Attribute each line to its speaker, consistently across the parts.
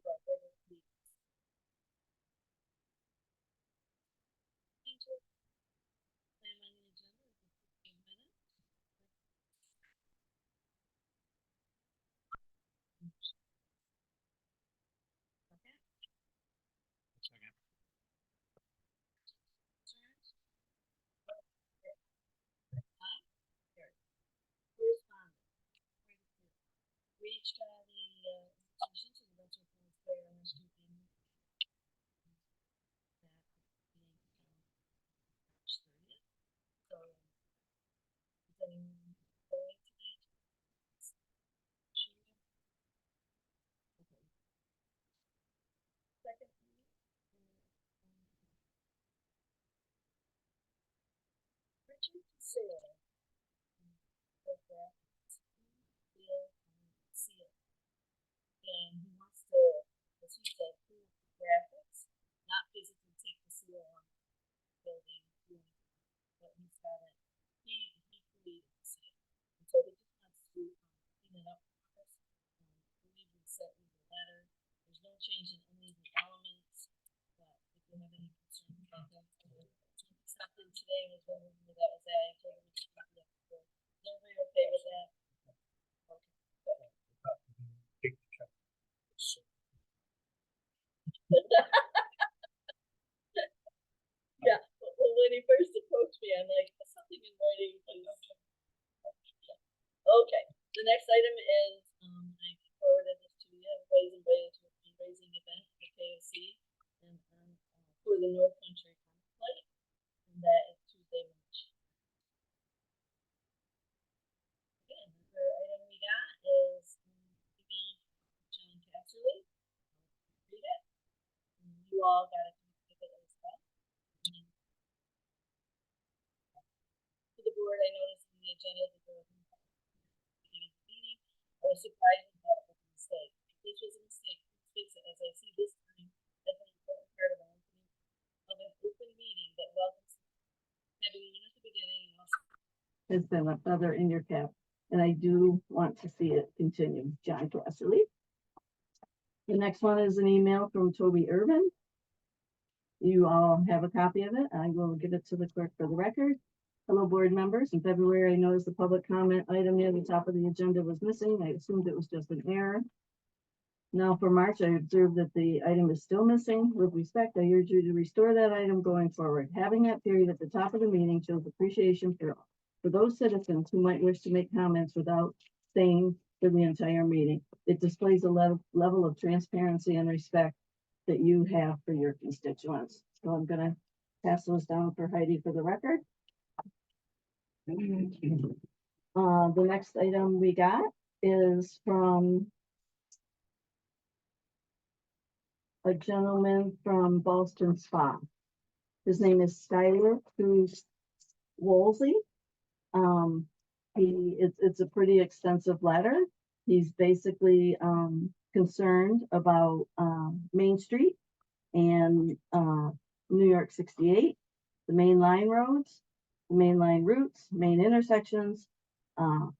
Speaker 1: of our regular meetings. Plan on the agenda is 15 minutes. Okay.
Speaker 2: Second.
Speaker 1: Concerns? Aye. Carried. Correspondence. Reached the invitation to the Metro Police Fire and Rescue Team. That being March 30th. So, is anyone going to that? Sure. Okay. Second meeting. Richard Sarah. Seal. And he wants to, as he said, prove the graphics, not physically take the seal on the building, but he's got it. He created the seal. And so he just wants to clean it up for us. I believe we sent you the letter. There's no change in any of the elements, but if you have any concerns about that, something today was wondering where that was at. I told him to copy it before. Is everybody okay with that?
Speaker 2: Take the check.
Speaker 1: Yeah, well, when he first approached me, I'm like, "Put something in writing, please." Yeah. Okay, the next item is, I forwarded this to you, everybody's invited to a fundraising event at the KOC and for the North Country Conflict, and that is Tuesday, March. Okay, another item we got is email John Casserly. Read it. And you all got a copy of it as well. To the board, I noticed in the agenda that there was a meeting. I was surprised that that was a mistake. If this was a mistake, please fix it, as I see this time as an important part of an open meeting that welcomes having one at the beginning and also has been a feather in your cap, and I do want to see it continue. John Casserly. The next one is an email from Toby Irvin. You all have a copy of it. I will give it to the clerk for the record. Hello, board members. In February, I noticed the public comment item near the top of the agenda was missing. I assumed it was just an error. Now for March, I observed that the item is still missing. With respect, I urge you to restore that item going forward. Having that period at the top of the meeting shows appreciation for those citizens who might wish to make comments without staying for the entire meeting. It displays a level of transparency and respect that you have for your constituents. So I'm going to pass those down for Heidi for the record. The next item we got is from a gentleman from Boston Spa. His name is Skyler Cruz Wolsey. It's a pretty extensive letter. He's basically concerned about Main Street and New York 68, the main line roads, the main line routes, main intersections,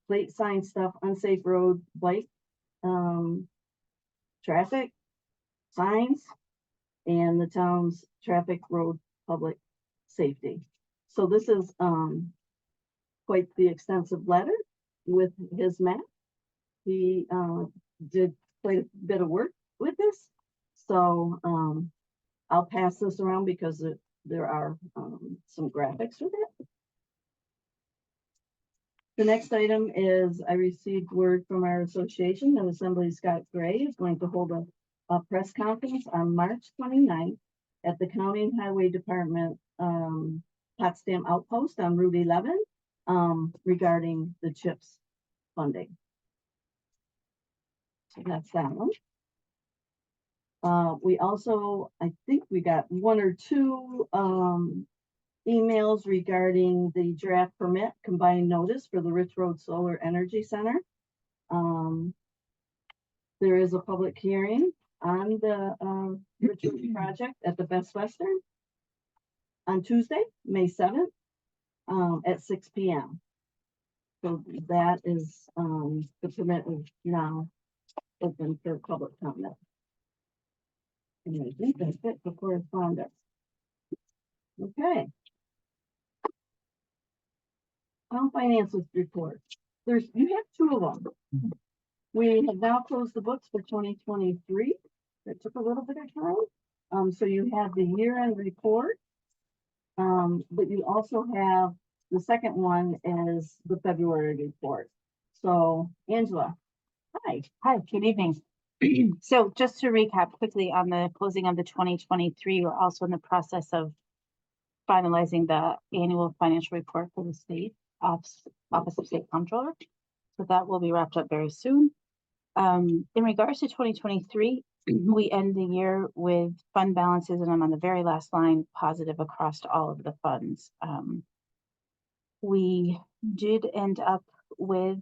Speaker 1: plate sign stuff, unsafe road, bike, traffic, signs, and the town's traffic, road, public safety. So this is quite the extensive letter with his map. He did quite a bit of work with this. So I'll pass this around because there are some graphics with it. The next item is I received word from our association that Assembly Scott Gray is going to hold a press conference on March 29th at the County and Highway Department Potsdam Outpost on Route 11 regarding the CHIPS funding. So that's that one. We also, I think we got one or two emails regarding the draft permit combined notice for the Rich Road Solar Energy Center. There is a public hearing on the Rich Road project at the Best Western on Tuesday, May 7th at 6 p.m. So that is the permit is now open for public comment. And I think that's it for correspondence. Okay. Town finances report. You have two of them. We have now closed the books for 2023. That took a little bit of time. So you have the year-end report. But you also have the second one as the February report. So Angela, hi.
Speaker 3: Hi, good evening. So just to recap quickly on the closing of the 2023, we're also in the process of finalizing the annual financial report for the state Office of State Comptroller. So that will be wrapped up very soon. In regards to 2023, we end the year with fund balances, and I'm on the very last line, positive across all of the funds. We did end up with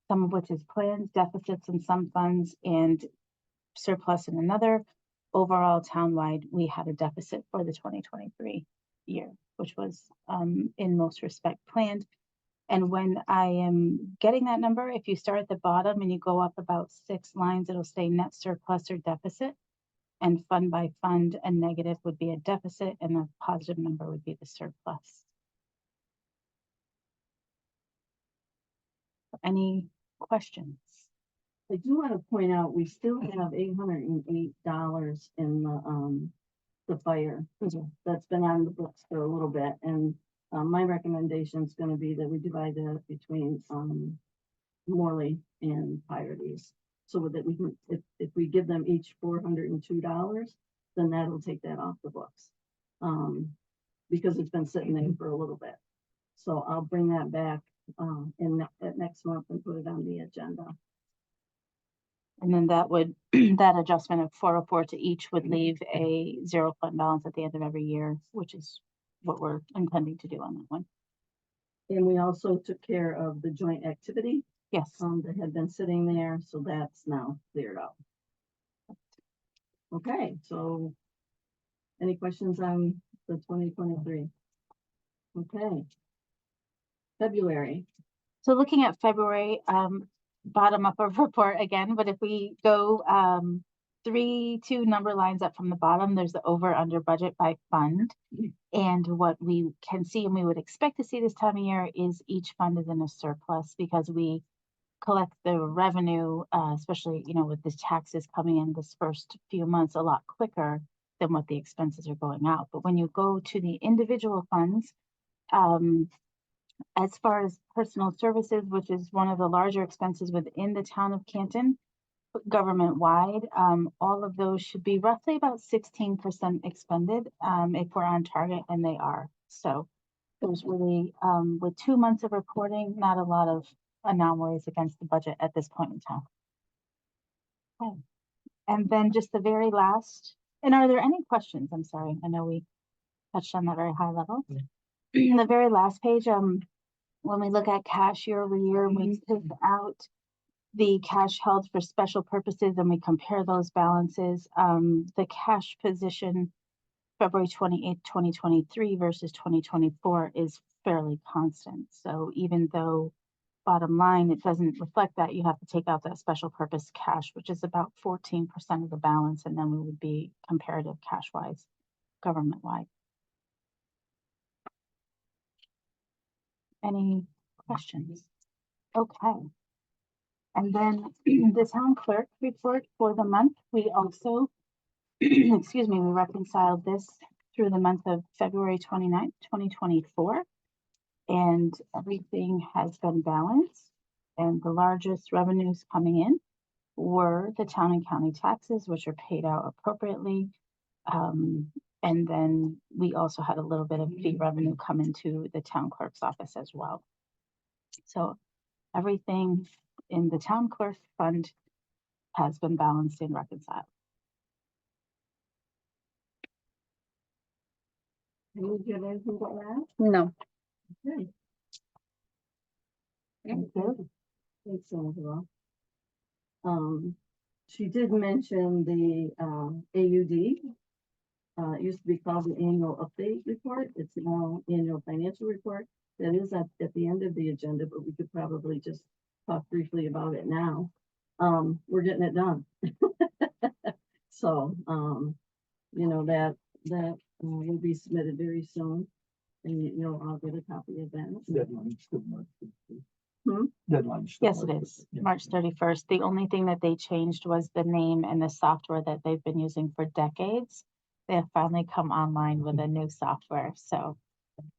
Speaker 3: some of which is plans, deficits in some funds, and surplus in another. Overall, townwide, we had a deficit for the 2023 year, which was in most respect planned. And when I am getting that number, if you start at the bottom and you go up about 6 lines, it'll say net surplus or deficit. And fund by fund, a negative would be a deficit and a positive number would be the surplus. Any questions?
Speaker 1: I do want to point out, we still have $808 in the fire. That's been on the books for a little bit, and my recommendation is going to be that we divide that between Morley and Pirates, so that we can, if we give them each $402, then that'll take that off the books, because it's been sitting there for a little bit. So I'll bring that back at next month and put it on the agenda.
Speaker 3: And then that would, that adjustment of 404 to each would leave a 0 fund balance at the end of every year, which is what we're intending to do on that one.
Speaker 1: And we also took care of the joint activity.
Speaker 3: Yes.
Speaker 1: That had been sitting there, so that's now cleared up. Okay, so any questions on the 2023? Okay. February.
Speaker 3: So looking at February, bottom up of report again, but if we go 2 number lines up from the bottom, there's the over under budget by fund. And what we can see and we would expect to see this time of year is each fund is in a surplus because we collect the revenue, especially, you know, with the taxes coming in this first few months a lot quicker than what the expenses are going out. But when you go to the individual funds, as far as personal services, which is one of the larger expenses within the town of Canton, government-wide, all of those should be roughly about 16% expended if we're on target, and they are. So there's really, with 2 months of reporting, not a lot of anomalies against the budget at this point in time. Okay. And then just the very last, and are there any questions? I'm sorry, I know we touched on that very high level. Yeah. The very last page, when we look at cash year over year, we take out the cash held for special purposes and we compare those balances. The cash position February 28th, 2023 versus 2024 is fairly constant. So even though bottom line, it doesn't reflect that, you have to take out that special purpose cash, which is about 14% of the balance, and then we would be comparative cash-wise, government-wide. Any questions? Okay. And then the town clerk report for the month, we also, excuse me, we reconciled this through the month of February 29th, 2024. And everything has been balanced. And the largest revenues coming in were the town and county taxes, which are paid out appropriately. And then we also had a little bit of fee revenue come into the town clerk's office as well. So everything in the town clerk fund has been balanced and reconciled.
Speaker 1: Can you give anything to add?
Speaker 3: No.
Speaker 1: Okay. Thank you. Thanks, Angela. She did mention the AUD. It used to be called the annual update report. It's now annual financial report. That is at the end of the agenda, but we could probably just talk briefly about it now. We're getting it done.
Speaker 4: So, you know, that will be submitted very soon. And you'll all get a copy of that.
Speaker 2: Deadline's still March 31st.
Speaker 4: Hmm?
Speaker 2: Deadline's still
Speaker 3: Yes, it
Speaker 2: March
Speaker 3: is,
Speaker 2: 31st. Yeah.
Speaker 3: March 31st. The only thing that they changed was the name and the software that they've been using for decades. They have finally come online with a new software, so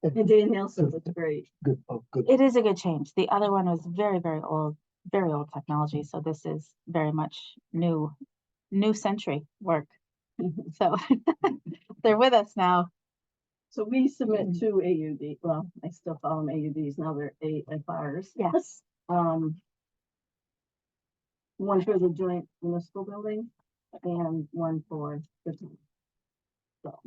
Speaker 4: And Danielle says it's great.
Speaker 2: Good, oh, good.
Speaker 3: it is a good change. The other one was very, very old technology, so this is very much new century work. So they're with us now.
Speaker 4: So we submit two AUD, well, I still call them AUDs, now they're AFRs.
Speaker 3: Yes.
Speaker 4: One for the joint municipal building and one for the town. So,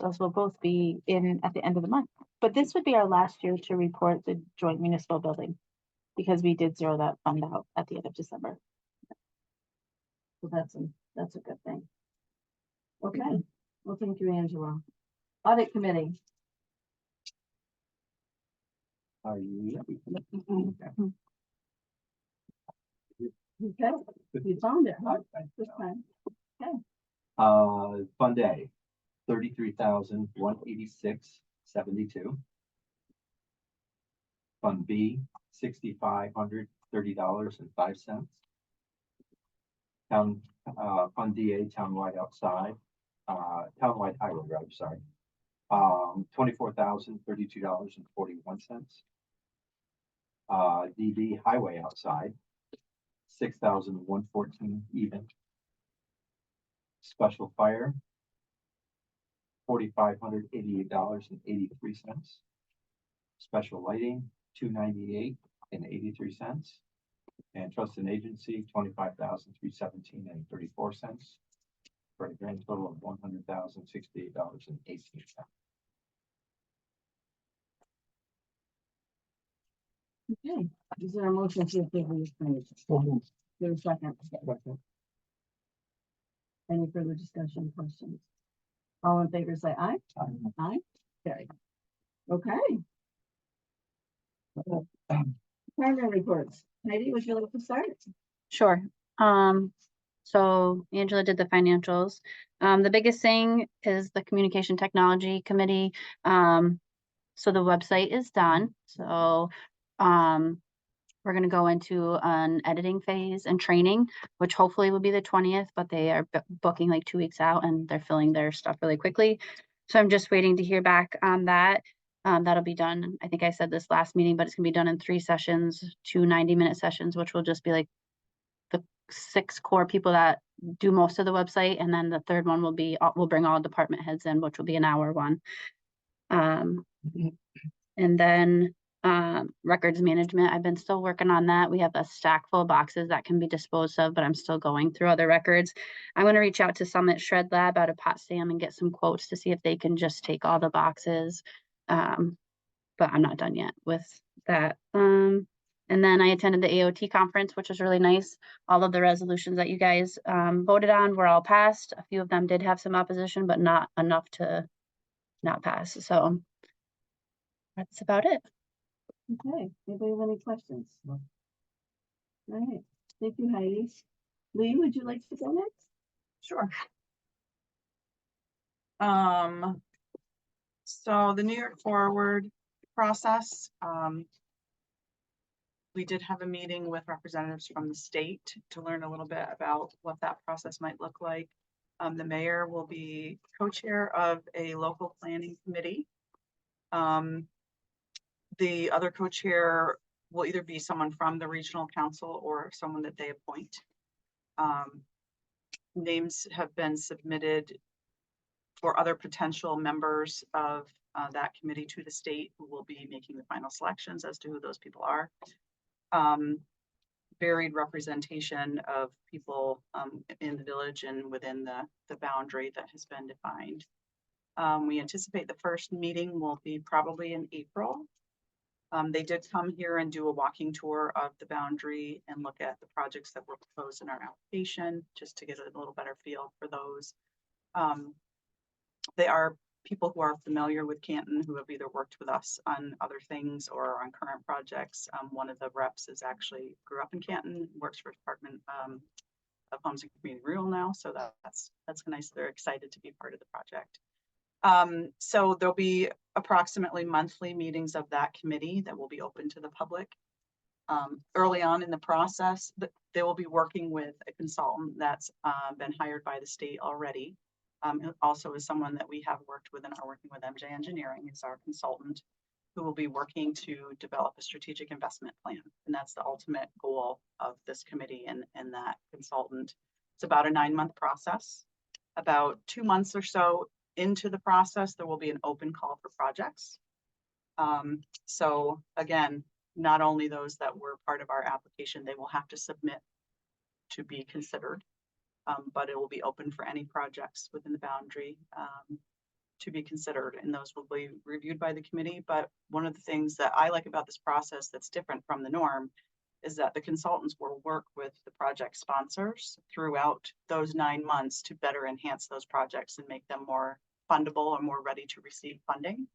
Speaker 3: Those will both be in at the end of the month. But this would be our last year to report the joint municipal building because we did zero that fund out at the end of December.
Speaker 4: so that's a good thing. Okay, well, thank you, Angela. Audit committee.
Speaker 2: Are you ready?
Speaker 4: Okay, you found it, huh? This time.
Speaker 5: Fund A, 33,186.72. Fund B, $6,530.05. Fund DA, townwide outside, townwide highway road, sorry. $24,032.41. DB highway outside, 6,114 even. Special fire, $4,588.83. Special lighting, $298.83. And trust and agency, $25,317.34. For a grand total of $100,068.18.
Speaker 4: Okay, is there a motion to approve these claims? There's a second. Any further discussion, questions? All in favor, say aye. Aye. Carry. Okay. Program reports. Heidi, would you like to start?
Speaker 6: Sure. So Angela did the financials. The biggest thing is the communication technology committee. So the website is done. So, we're going to go into an editing phase and training, which hopefully will be the 20th, but they are booking like 2 weeks out and they're filling their stuff really quickly. So I'm just waiting to hear back on that. That'll be done. I think I said this last meeting, but it's gonna be done in 3 sessions, 2 90-minute sessions, which will just be like the 6 core people that do most of the website. And then the third one will be, we'll bring all department heads in, which will be an hour one. And then records management, I've been still working on that. We have a stack full of boxes that can be disposed of, but I'm still going through other records. I'm going to reach out to Summit Shred Lab out of Potsdam and get some quotes to see if they can just take all the boxes. But I'm not done yet with that. And then I attended the AOT conference, which was really nice. All of the resolutions that you guys voted on were all passed. A few of them did have some opposition, but not enough to not pass. So that's about it.
Speaker 4: Okay, anybody have any questions? No. All right, thank you, Heidi. Lee, would you like to go next?
Speaker 7: Sure. So the New York Forward process, we did have a meeting with representatives from the state to learn a little bit about what that process might look like. The mayor will be co-chair of a local planning committee. The other co-chair will either be someone from the regional council or someone that they appoint. Names have been submitted for other potential members of that committee to the state, who will be making the final selections as to who those people are. Varied representation of people in the village and within the boundary that has been defined. We anticipate the first meeting will be probably in April. They did come here and do a walking tour of the boundary and look at the projects that were proposed in our application, just to get a little better feel for those. They are people who are familiar with Canton, who have either worked with us on other things or on current projects. One of the reps is actually grew up in Canton, works for Department Homes and Community Renewal now, so that's nice. They're excited to be part of the project. So there'll be approximately monthly meetings of that committee that will be open to the public. Early on in the process, they will be working with a consultant that's been hired by the state already. Who also is someone that we have worked with and are working with. MJ Engineering is our consultant, who will be working to develop a strategic investment plan. And that's the ultimate goal of this committee and that consultant. It's about a 9-month process. About 2 months or so into the process, there will be an open call for projects. So again, not only those that were part of our application, they will have to submit to be considered, but it will be open for any projects within the boundary to be considered, and those will be reviewed by the committee. But one of the things that I like about this process that's different from the norm is that the consultants will work with the project sponsors throughout those 9 months to better enhance those projects and make them more fundable or more ready to receive funding.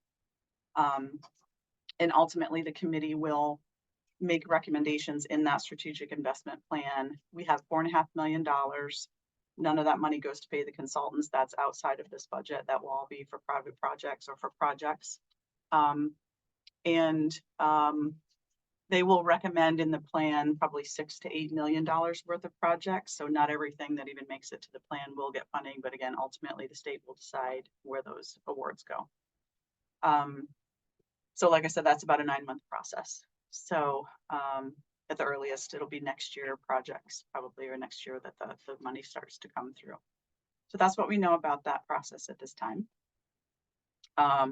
Speaker 7: And ultimately, the committee will make recommendations in that strategic investment plan. We have $4.5 million. None of that money goes to pay the consultants. That's outside of this budget. That will all be for private projects or for projects. They will recommend in the plan probably $6 to $8 million worth of projects. So not everything that even makes it to the plan will get funding, but again, ultimately the state will decide where those awards go. So like I said, that's about a 9-month process. So at the earliest, it'll be next year projects probably, or next year that the money starts to come through. So that's what we know about that process at this time. A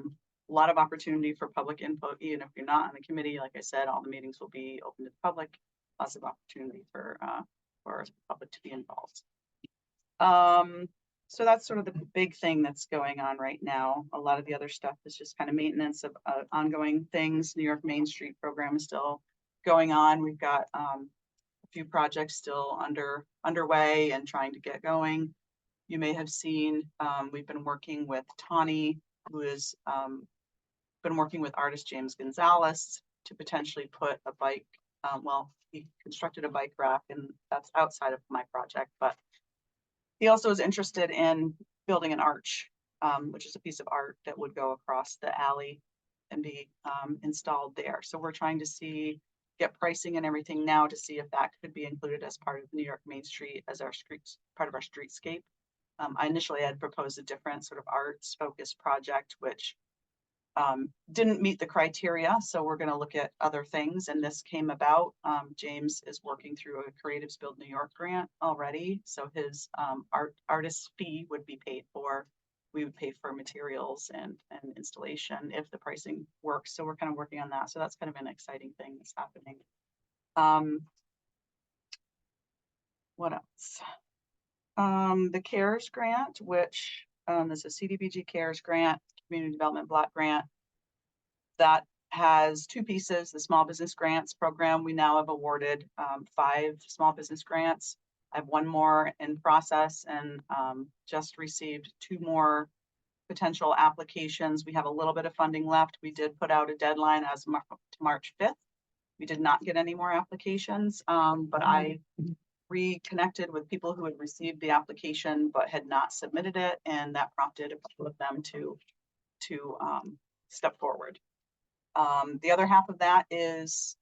Speaker 7: lot of opportunity for public input, even if you're not on the committee. Like I said, all the meetings will be open to the public. Lots of opportunity for the public to be involved. So that's sort of the big thing that's going on right now. A lot of the other stuff is just kind of maintenance of ongoing things. New York Main Street program is still going on. We've got a few projects still underway and trying to get going. You may have seen we've been working with Tawny, who has been working with artist James Gonzalez to potentially put a bike. Well, he constructed a bike rack, and that's outside of my project, but he also is interested in building an arch, which is a piece of art that would go across the alley and be installed there. So we're trying to get pricing and everything now to see if that could be included as part of New York Main Street as our part of our streetscape. I initially had proposed a different sort of arts focused project, which didn't meet the criteria. So we're going to look at other things. And this came about. James is working through a Creatives Build New York grant already. So his artist fee would be paid for. We would pay for materials and installation if the pricing works. So we're kind of working on that. So that's kind of an exciting thing that's happening. What else? The CARES grant, which is a CDBG CARES grant, Community Development Block Grant, that has 2 pieces. The small business grants program, we now have awarded 5 small business grants. I have 1 more in process and just received 2 more potential applications. We have a little bit of funding left. We did put out a deadline as to March 5th. We did not get any more applications, but I reconnected with people who had received the application but had not submitted it, and that prompted a couple of them to step forward. The other half of that is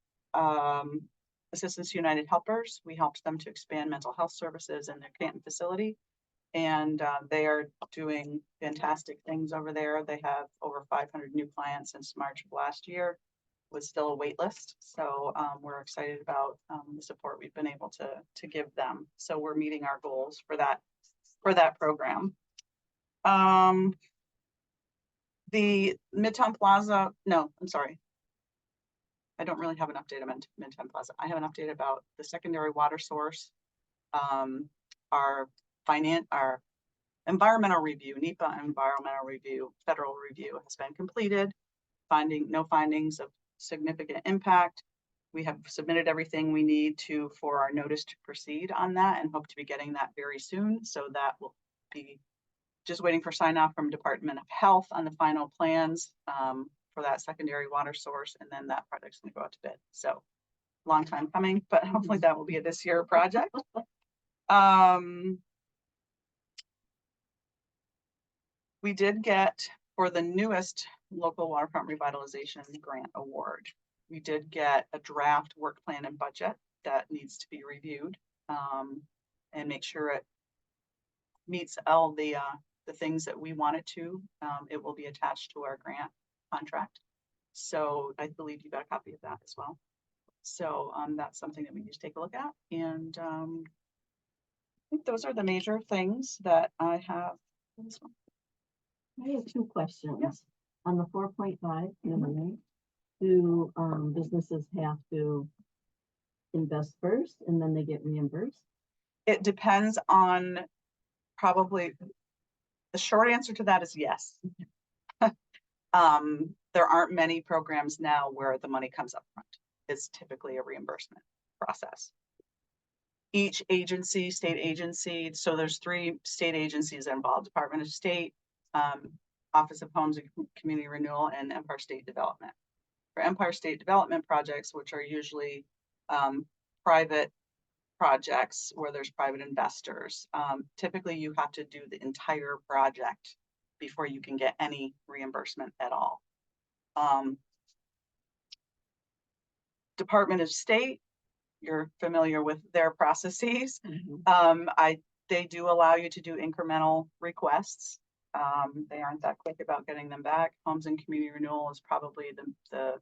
Speaker 7: Assistance United Helpers. We helped them to expand mental health services in their Canton facility, and they are doing fantastic things over there. They have over 500 new clients since March of last year, with still a wait list. So we're excited about the support we've been able to give them. So we're meeting our goals for that program. The Midtown Plaza, no, I'm sorry. I don't really have an update on Midtown Plaza. I have an update about the secondary water source. Our environmental review, NEPA environmental review, federal review has been completed. No findings of significant impact. We have submitted everything we need for our notice to proceed on that and hope to be getting that very soon. So that will be just waiting for sign off from Department of Health on the final plans for that secondary water source. And then that project's going to go out to bid. So long time coming, but hopefully that will be a this year project. We did get, for the newest local waterfront revitalization grant award, we did get a draft work plan and budget that needs to be reviewed, and make sure it meets all the things that we want it to. It will be attached to our grant contract. So I believe you got a copy of that as well. So that's something that we need to take a look at. And I think those are the major things that I have for this one.
Speaker 4: I have two questions.
Speaker 7: Yes.
Speaker 4: On the 4.5 million, do businesses have to invest first and then they get reimbursed?
Speaker 7: It depends on, probably, the short answer to that is yes. There aren't many programs now where the money comes up front. It's typically a reimbursement process. Each agency, state agency, so there's 3 state agencies involved: Department of State, Office of Homes and Community Renewal, and Empire State Development. For Empire State Development projects, which are usually private projects where there's private investors, typically you have to do the entire project before you can get any reimbursement at all. Department of State, you're familiar with their processes. They do allow you to do incremental requests. They aren't that quick about getting them back. Homes and Community Renewal is probably the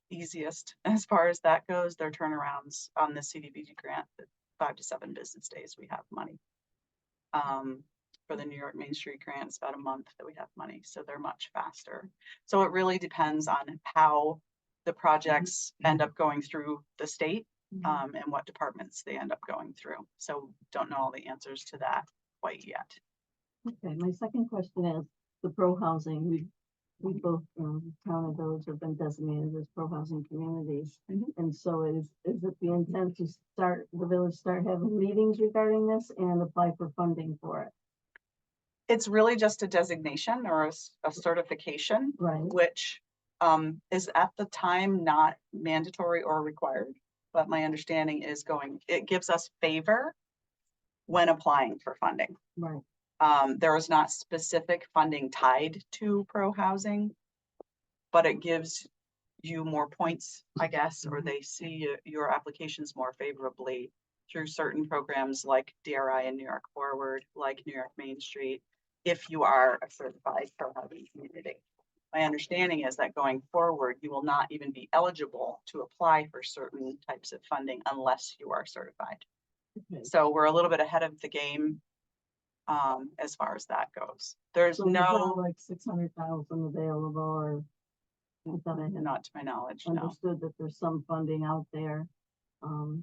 Speaker 7: easiest as far as that goes. Their turnarounds on the CDBG grant, 5 to 7 business days we have money. For the New York Main Street grant, it's about a month that we have money, so they're much faster. So it really depends on how the projects end up going through the state, and what departments they end up going through. So don't know all the answers to that quite yet.
Speaker 4: Okay, my second question is the pro-housing. We both, town and village have been designated as pro-housing communities. And so is it the intent to the village start having meetings regarding this and apply for funding for it?
Speaker 7: It's really just a designation or a certification,
Speaker 4: Right.
Speaker 7: which is at the time not mandatory or required. But my understanding is it gives us favor when applying for funding.
Speaker 4: Right.
Speaker 7: There is not specific funding tied to pro-housing, but it gives you more points, I guess, or they see your applications more favorably through certain programs like DRI and New York Forward, like New York Main Street, if you are a certified pro-housing community. My understanding is that going forward, you will not even be eligible to apply for certain types of funding unless you are certified.
Speaker 4: Okay.
Speaker 7: So we're a little bit ahead of the game as far as that goes. There's
Speaker 4: So
Speaker 7: no,
Speaker 4: like 600,000 available, or I thought I had
Speaker 7: not to my knowledge, no.
Speaker 4: understood that there's some funding out there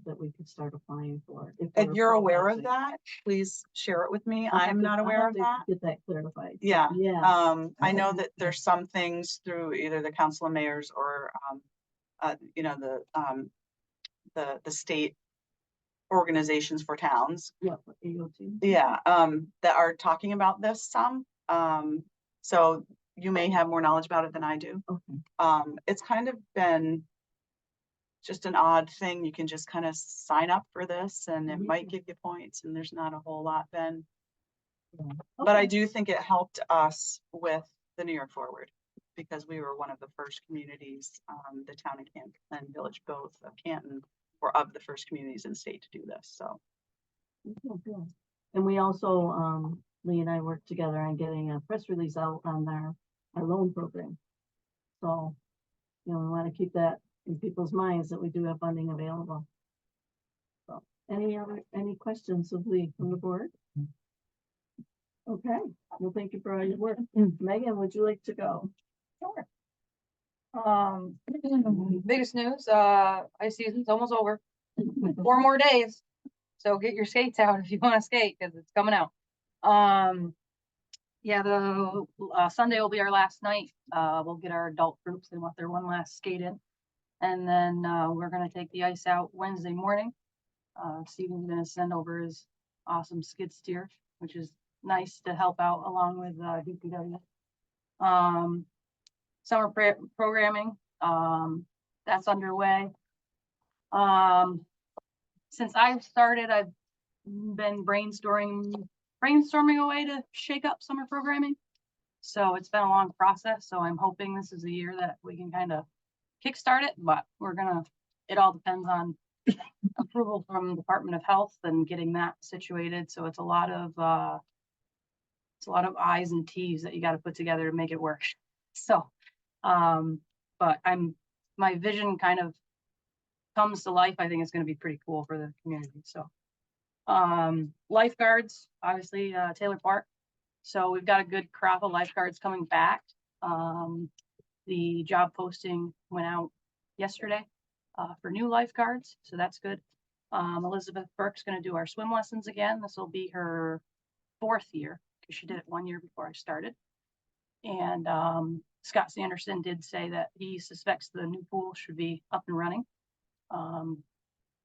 Speaker 4: that we could start applying for.
Speaker 7: If
Speaker 4: we're
Speaker 7: you're aware of
Speaker 4: pro-housing.
Speaker 7: that, please share it with me.
Speaker 4: I'll have
Speaker 7: I'm
Speaker 4: to-
Speaker 7: not
Speaker 4: I'll
Speaker 7: aware
Speaker 4: have
Speaker 7: of
Speaker 4: to
Speaker 7: that.
Speaker 4: Get that clarified.
Speaker 7: Yeah.
Speaker 4: Yeah.
Speaker 7: I know that there's some things through either the council of mayors or the state organizations for towns.
Speaker 4: Yeah, for AOT.
Speaker 7: Yeah, that are talking about this some. So you may have more knowledge about it than I do.
Speaker 4: Okay.
Speaker 7: It's kind of been just an odd thing. You can just kind of sign up for this and it might give you points, and there's not a whole lot then.
Speaker 4: Yeah.
Speaker 7: But I
Speaker 4: Okay.
Speaker 7: do think it helped us with the New York Forward because we were one of the first communities, the town of Canton and village both of Canton were of the first communities in the state to do this. So
Speaker 4: Okay, good. And we also, Lee and I worked together on getting a press release out on our loan program. So, we want to keep that in people's minds that we do have funding available. So, any questions of Lee from the board? Okay, well, thank you for all your work. Megan, would you like to go?
Speaker 8: Sure. Biggest news, ice season's almost over. 4 more days. So get your skates out if you want to skate, because it's coming out. Yeah, the Sunday will be our last night. We'll get our adult groups. They want their one last skate in. And then we're gonna take the ice out Wednesday morning. Steven's gonna send over his awesome skid steer, which is nice to help out along with DPW. Summer programming, that's underway. Since I've started, I've been brainstorming a way to shake up summer programming. So it's been a long process, so I'm hoping this is the year that we can kind of kickstart it, but it all depends on approval from Department of Health and getting that situated. So it's a lot of I's and T's that you got to put together to make it work. So, but my vision kind of comes to life. I think it's going to be pretty cool for the community. So, lifeguards, obviously, Taylor Park. So we've got a good crop of lifeguards coming back. The job posting went out yesterday for new lifeguards, so that's good. Elizabeth Burke's going to do our swim lessons again. This will be her 4th year because she did it 1 year before I started. And Scott Sanderson did say that he suspects the new pool should be up and running.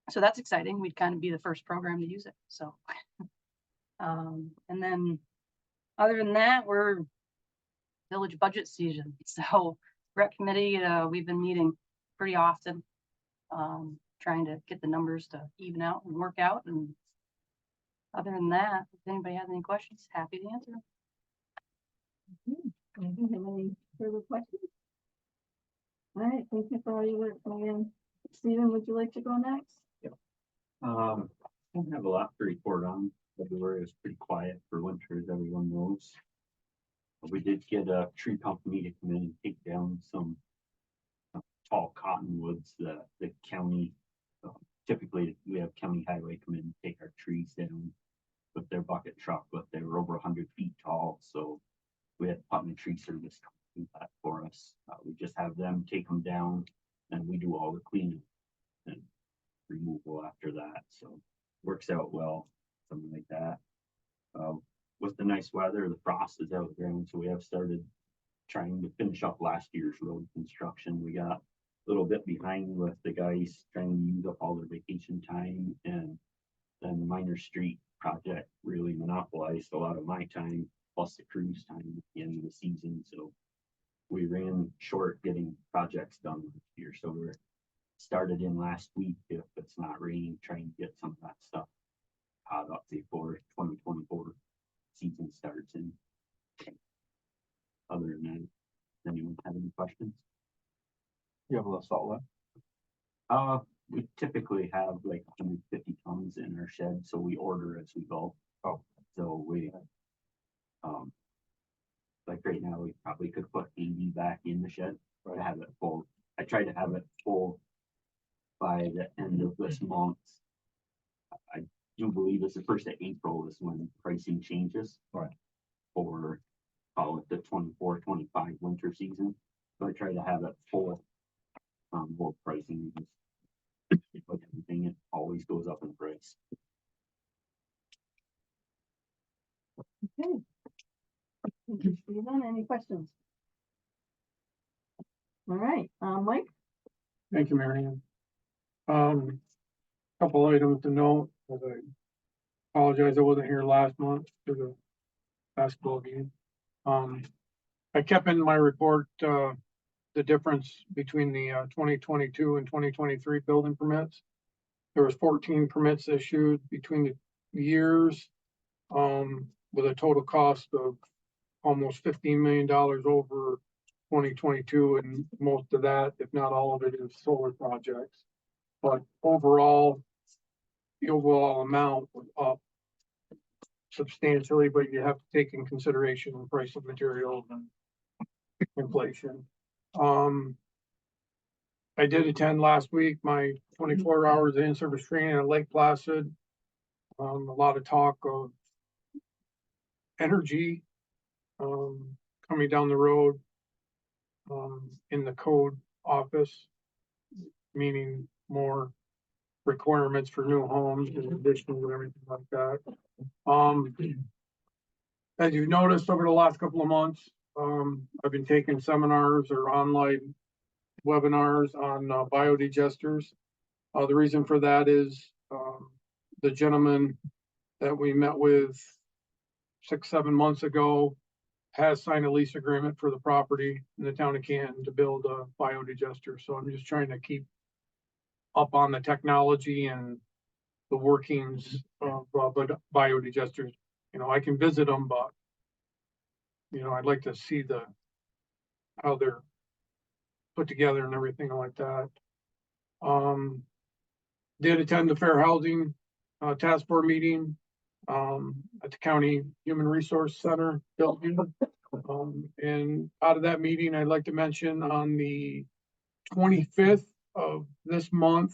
Speaker 8: So that's exciting. We'd kind of be the first program to use it. So, and then other than that, we're village budget season. So rec committee, we've been meeting pretty often, trying to get the numbers to even out and work out. And other than that, if anybody has any questions, happy to answer them.
Speaker 4: I don't have any further questions. All right, thank you for all your work, Megan. Stephen, would you like to go next?
Speaker 5: I don't have a lot to report on. February was pretty quiet for winter, as everyone knows. We did get a tree company to come in and take down some tall cottonwoods that the county, typically we have county highway come in and take our trees down with their bucket truck, but they were over 100 feet tall. So we had Putnam Tree Service do that for us. We just have them take them down and we do all the cleanup and removal after that. So works out well, something like that. With the nice weather, the frost is out there, and so we have started trying to finish up last year's road construction. We got a little bit behind with the guys trying to use up all their vacation time, and then the Minor Street project really monopolized a lot of my time, plus the crew's time at the end of the season. So we ran short getting projects done this year. So we're started in last week, if it's not raining, trying to get some of that stuff caught up before 2024 season starts. And other than that, does anyone have any questions?
Speaker 2: You have a little salt left?
Speaker 5: We typically have like 150 tons in our shed, so we order as we go.
Speaker 2: Oh,
Speaker 5: so we, like right now, we probably could put 80 back in the shed to have it full. I try to have it full by the end of this month. I do believe it's the 1st of April is when pricing changes.
Speaker 2: Right.
Speaker 5: For call it the 24-25 winter season. So I try to have it full. Both pricing, like everything, it always goes up in price.
Speaker 4: Okay. Thank you, Stephen. Any questions? All right, Mike?
Speaker 9: Thank you, Marion. Couple items to note, as I apologize, I wasn't here last month for the basketball game. I kept in my report, the difference between the 2022 and 2023 building permits. There was 14 permits issued between the years, with a total cost of almost $15 million over 2022, and most of that, if not all of it, is solar projects. But overall, the overall amount was up substantially, but you have to take in consideration the price of materials and inflation. I did attend last week my 24 hours of in-service training at Lake Placid. A lot of talk of energy coming down the road in the code office, meaning more requirements for new homes and additions and everything like that. As you've noticed over the last couple of months, I've been taking seminars or online webinars on biodigesters. The reason for that is the gentleman that we met with 6-7 months ago has signed a lease agreement for the property in the town of Canton to build a biodigester. So I'm just trying to keep up on the technology and the workings of biodigesters. You know, I can visit them, but you know, I'd like to see how they're put together and everything like that. Did attend the Fair Housing Task Force meeting at the County Human Resource Center building. And out of that meeting, I'd like to mention on the 25th of this month,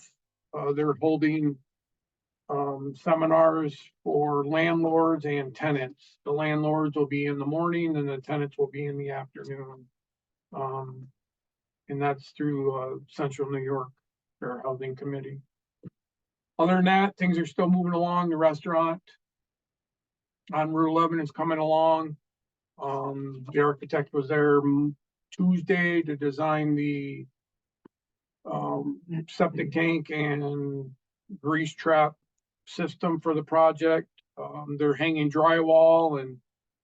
Speaker 9: they're holding seminars for landlords and tenants. The landlords will be in the morning and the tenants will be in the afternoon. And that's through Central New York Fair Housing Committee. Other than that, things are still moving along. The restaurant on Route 11 is coming along. The architect was there Tuesday to design the septic tank and grease trap system for the project. They're hanging drywall and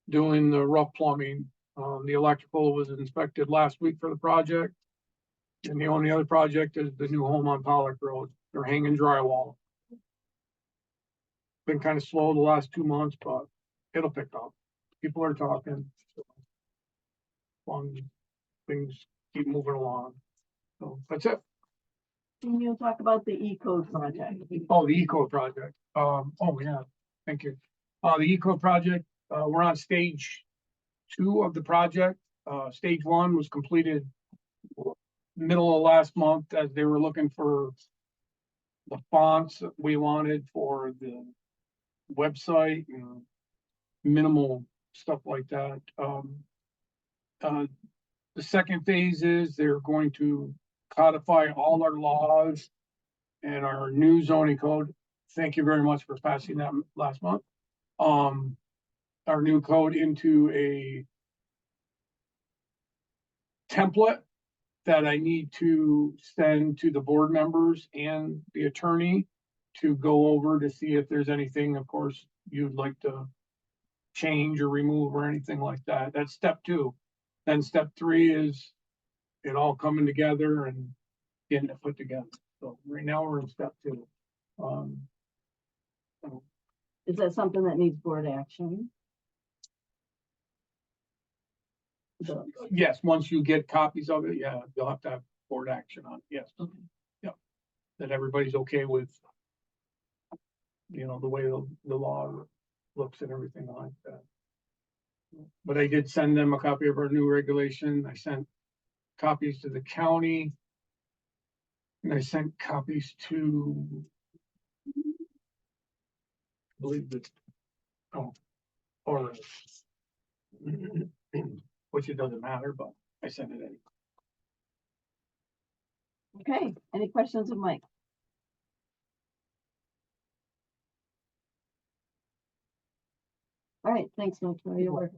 Speaker 9: doing the rough plumbing. The electrical was inspected last week for the project. And the only other project is the new home on Pollock Road. They're hanging drywall. Been kind of slow the last 2 months, but it'll pick up. People are talking. So long as things keep moving along. So that's it.
Speaker 4: Can you talk about the E-code project?
Speaker 9: Oh, the E-code project. Oh yeah, thank you. The E-code project, we're on stage 2 of the project. Stage 1 was completed middle of last month as they were looking for the fonts that we wanted for the website and minimal stuff like that. The second phase is they're going to codify all our laws and our new zoning code. Thank you very much for passing that last month. Our new code into a template that I need to send to the board members and the attorney to go over to see if there's anything, of course, you'd like to change or remove or anything like that. That's step 2. Then step 3 is it all coming together and getting it put together. So right now we're in step 2.
Speaker 4: Is that something that needs board action?
Speaker 9: Yes, once you get copies of it, yeah, you'll have to have board action on it, yes.
Speaker 4: Okay.
Speaker 9: Yeah, that everybody's okay with, you know, the way the law looks and everything like that. But I did send them a copy of our new regulation. I sent copies to the county. And I sent copies to, I believe that, or which it doesn't matter, but I sent it in.
Speaker 4: Okay, any questions of Mike? All right, thanks, Mike, for your work.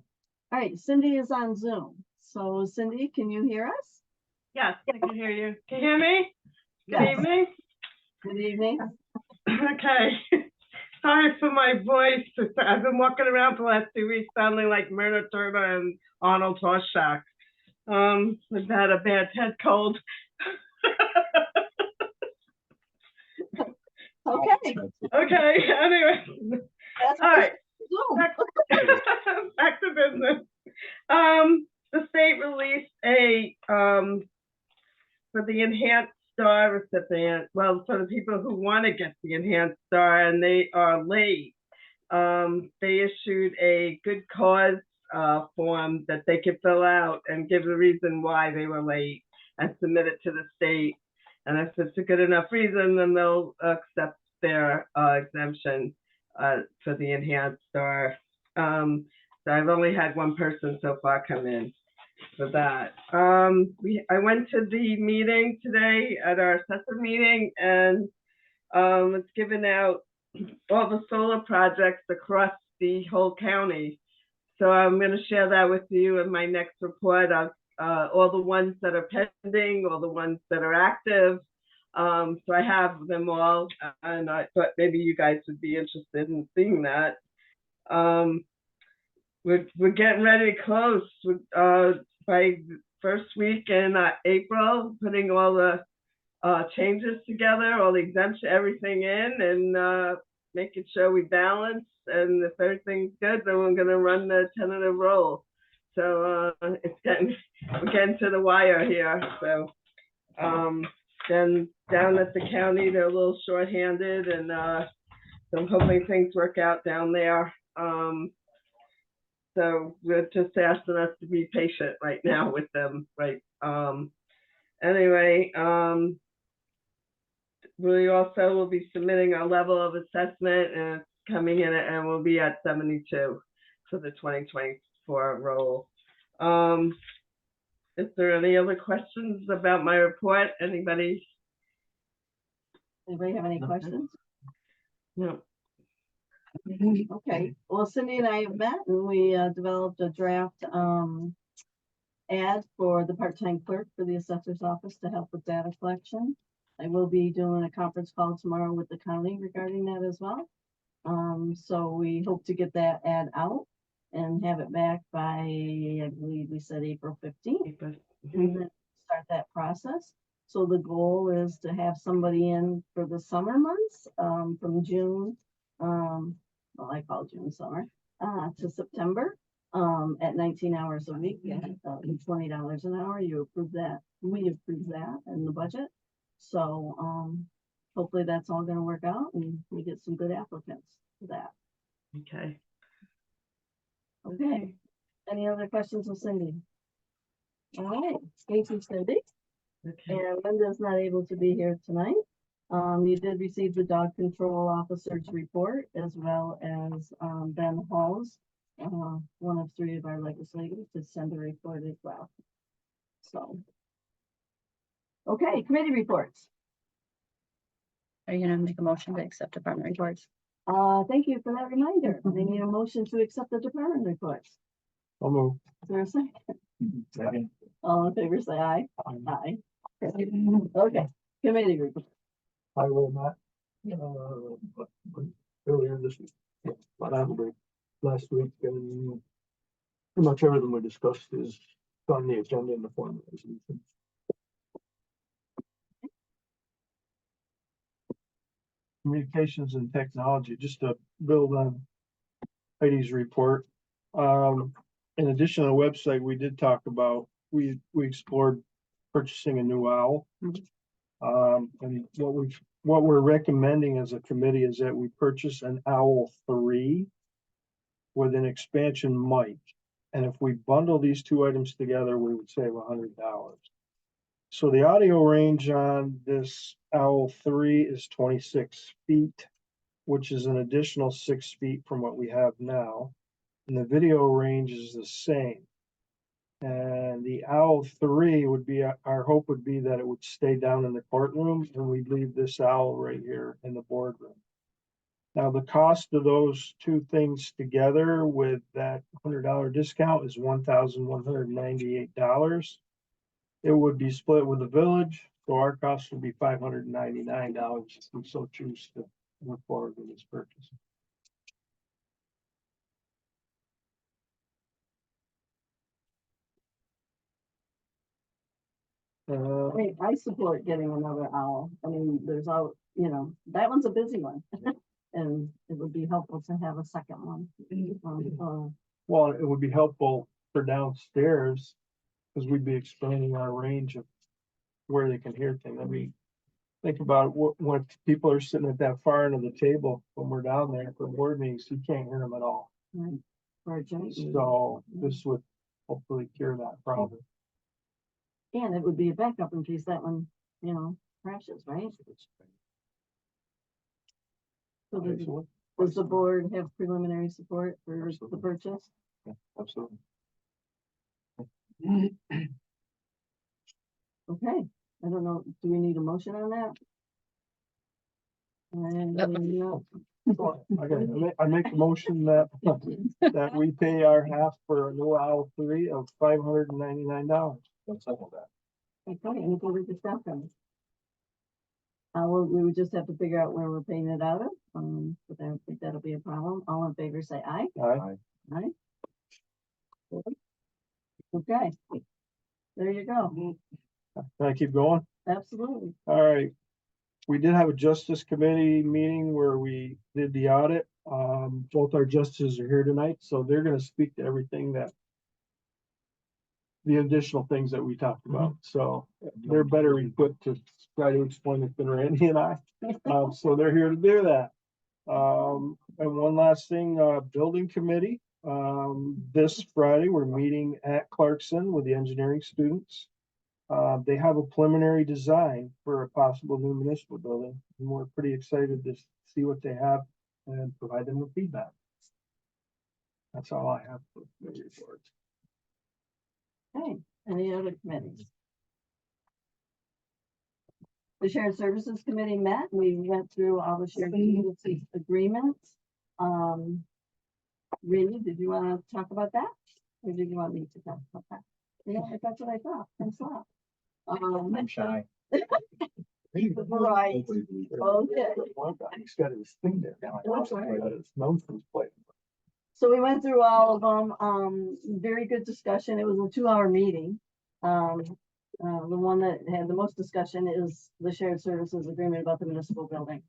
Speaker 4: All right, Cindy is on Zoom. So Cindy, can you hear us?
Speaker 10: Yes, I can hear you. Can you hear me? Good
Speaker 4: Yes.
Speaker 10: evening.
Speaker 4: Good evening.
Speaker 10: Okay. Sorry for my voice. I've been walking around the last 2 weeks sounding like Myrna Turner and Arnold Horshack. I've had a bad head cold.
Speaker 4: Okay.
Speaker 10: Okay, anyway.
Speaker 4: That's
Speaker 10: All right.
Speaker 4: Zoom.
Speaker 10: Back to business. The state released a for the enhanced star recipient, well, for the people who want to get the enhanced star and they are late, they issued a good cause form that they could fill out and give the reason why they were late and submit it to the state. And if it's a good enough reason, then they'll accept their exemption for the enhanced star. So I've only had one person so far come in for that. I went to the meeting today at our assessor meeting, and it's given out all the solar projects across the whole county. So I'm going to share that with you in my next report of all the ones that are pending, all the ones that are active. So I have them all, and I thought maybe you guys would be interested in seeing that. We're getting ready to close by first week in April, putting all the changes together, all the exemption, everything in, and making sure we balance. And if everything's good, then we're gonna run the tentative roll. So we're getting to the wire here. So then down at the county, they're a little shorthanded, and so I'm hoping things work out down there. So we're just asking us to be patient right now with them, right? Anyway, we also will be submitting our level of assessment, and it's coming in, and we'll be at 72 for the 2024 roll. Is there any other questions about my report? Anybody
Speaker 4: Anybody have any
Speaker 2: No.
Speaker 4: questions?
Speaker 10: No.
Speaker 4: Okay, well, Cindy and I have met and we developed a draft ad for the part-time clerk for the assessor's office to help with data collection. I will be doing a conference call tomorrow with the county regarding that as well. So we hope to get that ad out and have it back by, I believe we said April 15th. And then start that process. So the goal is to have somebody in for the summer months, from June, well, I call June summer, to September, at 19 hours a week, and $20 an hour. You approve that, we approve that in the budget. So, hopefully that's all gonna work out and we get some good applicants for that.
Speaker 10: Okay.
Speaker 4: Okay, any other questions with Cindy? All right, thank you, Cindy.
Speaker 10: Okay.
Speaker 4: And Linda's not able to be here tonight. You did receive the dog control officer's report as well as Ben Halls, one of 3 of our legislators, to send a report as well. So, okay, committee reports.
Speaker 6: Are you gonna make a motion to accept department reports?
Speaker 4: Thank you for that reminder. I need a motion to accept the department reports.
Speaker 2: I'll move.
Speaker 4: Is there a second?
Speaker 2: Second.
Speaker 4: All in favor, say aye. Aye. Okay, committee report.
Speaker 2: I will not. Earlier this week, but I'm break last week, and pretty much everything we discussed is on the agenda in the form of resolution. Communications and technology, just to build on Heidi's report. In addition to the website, we did talk about, we explored purchasing a new owl. And what we're recommending as a committee is that we purchase an Owl 3 with an expansion mic. And if we bundle these 2 items together, we would save $100. So the audio range on this Owl 3 is 26 feet, which is an additional 6 feet from what we have now. And the video range is the same. And the Owl 3 would be, our hope would be that it would stay down in the courtroom and we'd leave this owl right here in the boardroom. Now, the cost of those 2 things together with that $100 discount is $1,198. It would be split with the village, so our cost would be $599 if we so choose to move forward with this purchase.
Speaker 4: I support getting another owl. I mean, there's all, that one's a busy one. And it would be helpful to have a second one.
Speaker 2: Well, it would be helpful for downstairs because we'd be expanding our range of where they can hear things. I mean, think about it, when people are sitting at that far end of the table when we're down there for board meetings, you can't hear them at all.
Speaker 4: Right. For a joint meeting.
Speaker 2: So this would hopefully cure that problem.
Speaker 4: And it would be a backup in case that one, crashes, right? So does the board have preliminary support for the purchase?
Speaker 2: Yeah, absolutely.
Speaker 4: Okay, I don't know, do we need a motion on that? No.
Speaker 2: I make a motion that we pay our half for a new Owl 3 of $599. Let's settle that.
Speaker 4: Okay, any further discussion? We would just have to figure out where we're paying it out of, but I don't think that'll be a problem. All in favor, say aye.
Speaker 2: Aye.
Speaker 4: Aye. Okay, there you go.
Speaker 2: Can I keep going?
Speaker 4: Absolutely.
Speaker 2: All right. We did have a justice committee meeting where we did the audit. Both our justices are here tonight, so they're gonna speak to everything that the additional things that we talked about. So they're better equipped to try to explain it than Randy and I. So they're here to do that. And one last thing, building committee. This Friday, we're meeting at Clarkson with the engineering students. They have a preliminary design for a possible new municipal building, and we're pretty excited to see what they have and provide them with feedback. That's all I have for the report.
Speaker 4: Okay, any other committees? The Shared Services Committee met, we went through all the shared services agreements. Randy, did you want to talk about that? Or did you want me to talk about that? Yeah, that's what I thought, thanks a lot.
Speaker 11: I'm shy.
Speaker 4: Right, okay.
Speaker 2: He's got his thing there.
Speaker 4: That's right.
Speaker 2: His nose was playing.
Speaker 4: So we went through all of them, very good discussion, it was a 2-hour meeting. The one that had the most discussion is the shared services agreement about the municipal building.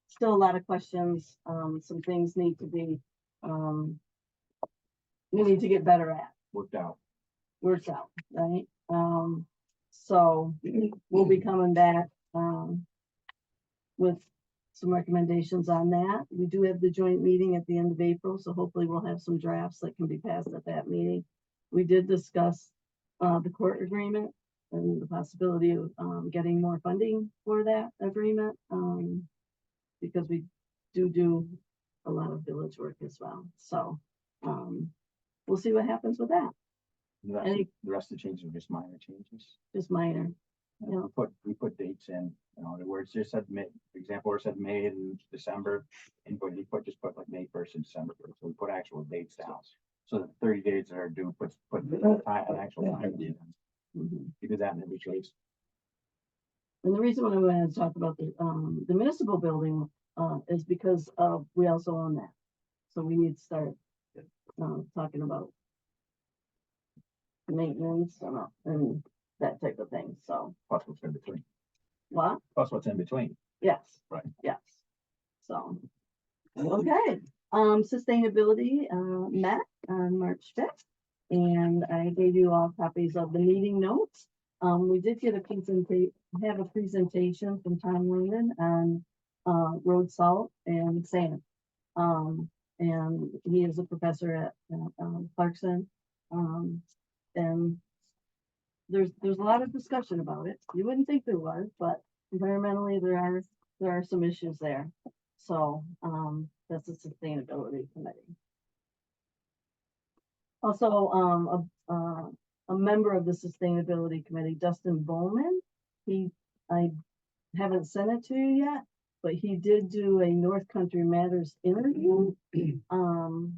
Speaker 4: Still a lot of questions, some things need to be, we need to get better at.
Speaker 11: Worked out.
Speaker 4: Worked out, right? So we'll be coming back, with some recommendations on that. We do have the joint meeting at the end of April, so hopefully we'll have some drafts that can be passed at that meeting. We did discuss, the court agreement and the possibility of, getting more funding for that agreement, because we do a lot of village work as well. So, we'll see what happens with that.
Speaker 11: The rest of the changes are just minor changes.
Speaker 4: Just minor.
Speaker 11: You know, we put dates in, you know, where it just said May, for example, where it said May and December, and but you just put like May 1st and December 1st. So we put actual dates down. So the 30 days that are due, put the time, an actual time. You do that in every case.
Speaker 4: And the reason why I wanted to talk about the municipal building, is because we also own that. So we need to start, talking about maintenance and that type of thing. So
Speaker 11: Plus what's in between.
Speaker 4: what?
Speaker 11: Plus what's in between.
Speaker 4: Yes.
Speaker 11: Right.
Speaker 4: Yes. So, okay, sustainability, met on March 5th. And I gave you all copies of the meeting notes. We did get a presentation from Tom Linden on, road salt and sand. And he is a professor at, Clarkson. And there's a lot of discussion about it. You wouldn't think there was, but environmentally there are some issues there. So, that's a sustainability committee. Also, a member of the sustainability committee, Dustin Bowman, I haven't sent it to you yet, but he did do a North Country Matters interview. And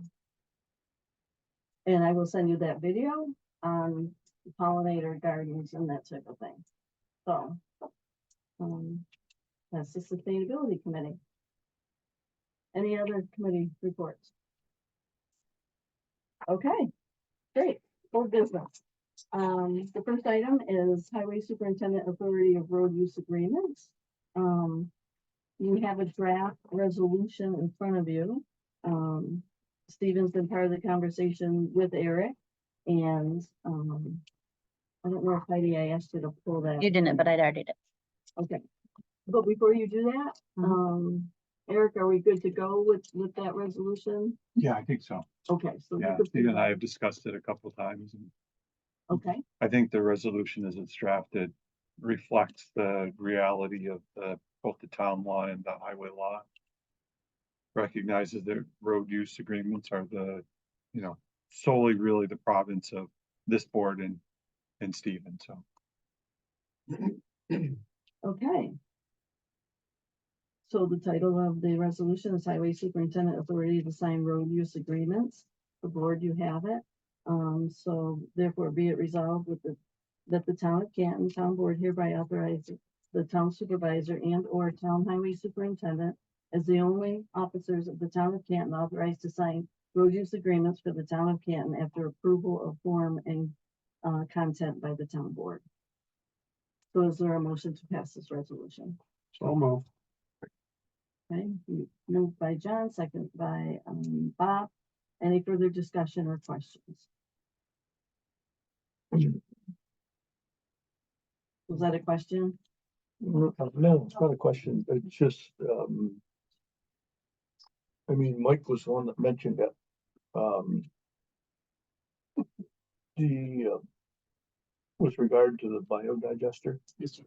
Speaker 4: I will send you that video on pollinator gardens and that type of thing. So, that's the sustainability committee. Any other committee reports? Okay, great, full business. The first item is Highway Superintendent Authority of Road Use Agreements. You have a draft resolution in front of you. Stephen's been part of the conversation with Eric, and I don't know if Heidi, I asked you to pull that.
Speaker 6: You didn't, but I'd already did.
Speaker 4: Okay, but before you do that, Eric, are we good to go with that resolution?
Speaker 12: Yeah, I think so.
Speaker 4: Okay, so.
Speaker 12: Yeah, Steve and I have discussed it a couple of times. And
Speaker 4: Okay,
Speaker 12: I think the resolution as it's drafted reflects the reality of both the town law and the highway law. Recognizes that road use agreements are solely really the province of this board and Stephen, so.
Speaker 4: okay. So the title of the resolution is Highway Superintendent Authority to Sign Road Use Agreements. The board, you have it. So therefore be it resolved that the town of Canton Town Board hereby authorizes the town supervisor and or town highway superintendent as the only officers of the town of Canton authorized to sign road use agreements for the town of Canton after approval of form and content by the town board. So is there a motion to pass this resolution?
Speaker 2: So move.
Speaker 4: Okay, moved by John, second by, Bob. Any further discussion or questions? Was that a question?
Speaker 2: No, it's not a question, it's just, I mean, Mike was the one that mentioned that, with regard to the biodigester.
Speaker 9: Yes, sir.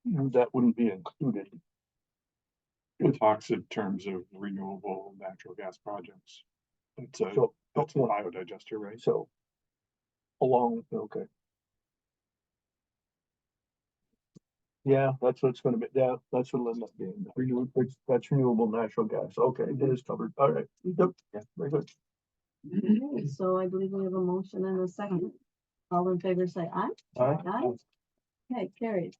Speaker 2: That wouldn't be included.
Speaker 12: It talks in terms of renewable natural gas projects. It's a,
Speaker 2: So,
Speaker 12: that's a biodigester, right?
Speaker 2: so. Okay. Yeah, that's what it's gonna be, yeah, that's what it'll end up being, that's renewable natural gas, okay, it is covered, all right, yep, yeah, very good.
Speaker 4: Okay, so I believe we have a motion and a second. All in favor, say aye.
Speaker 2: Aye.
Speaker 4: Aye. Okay, carried.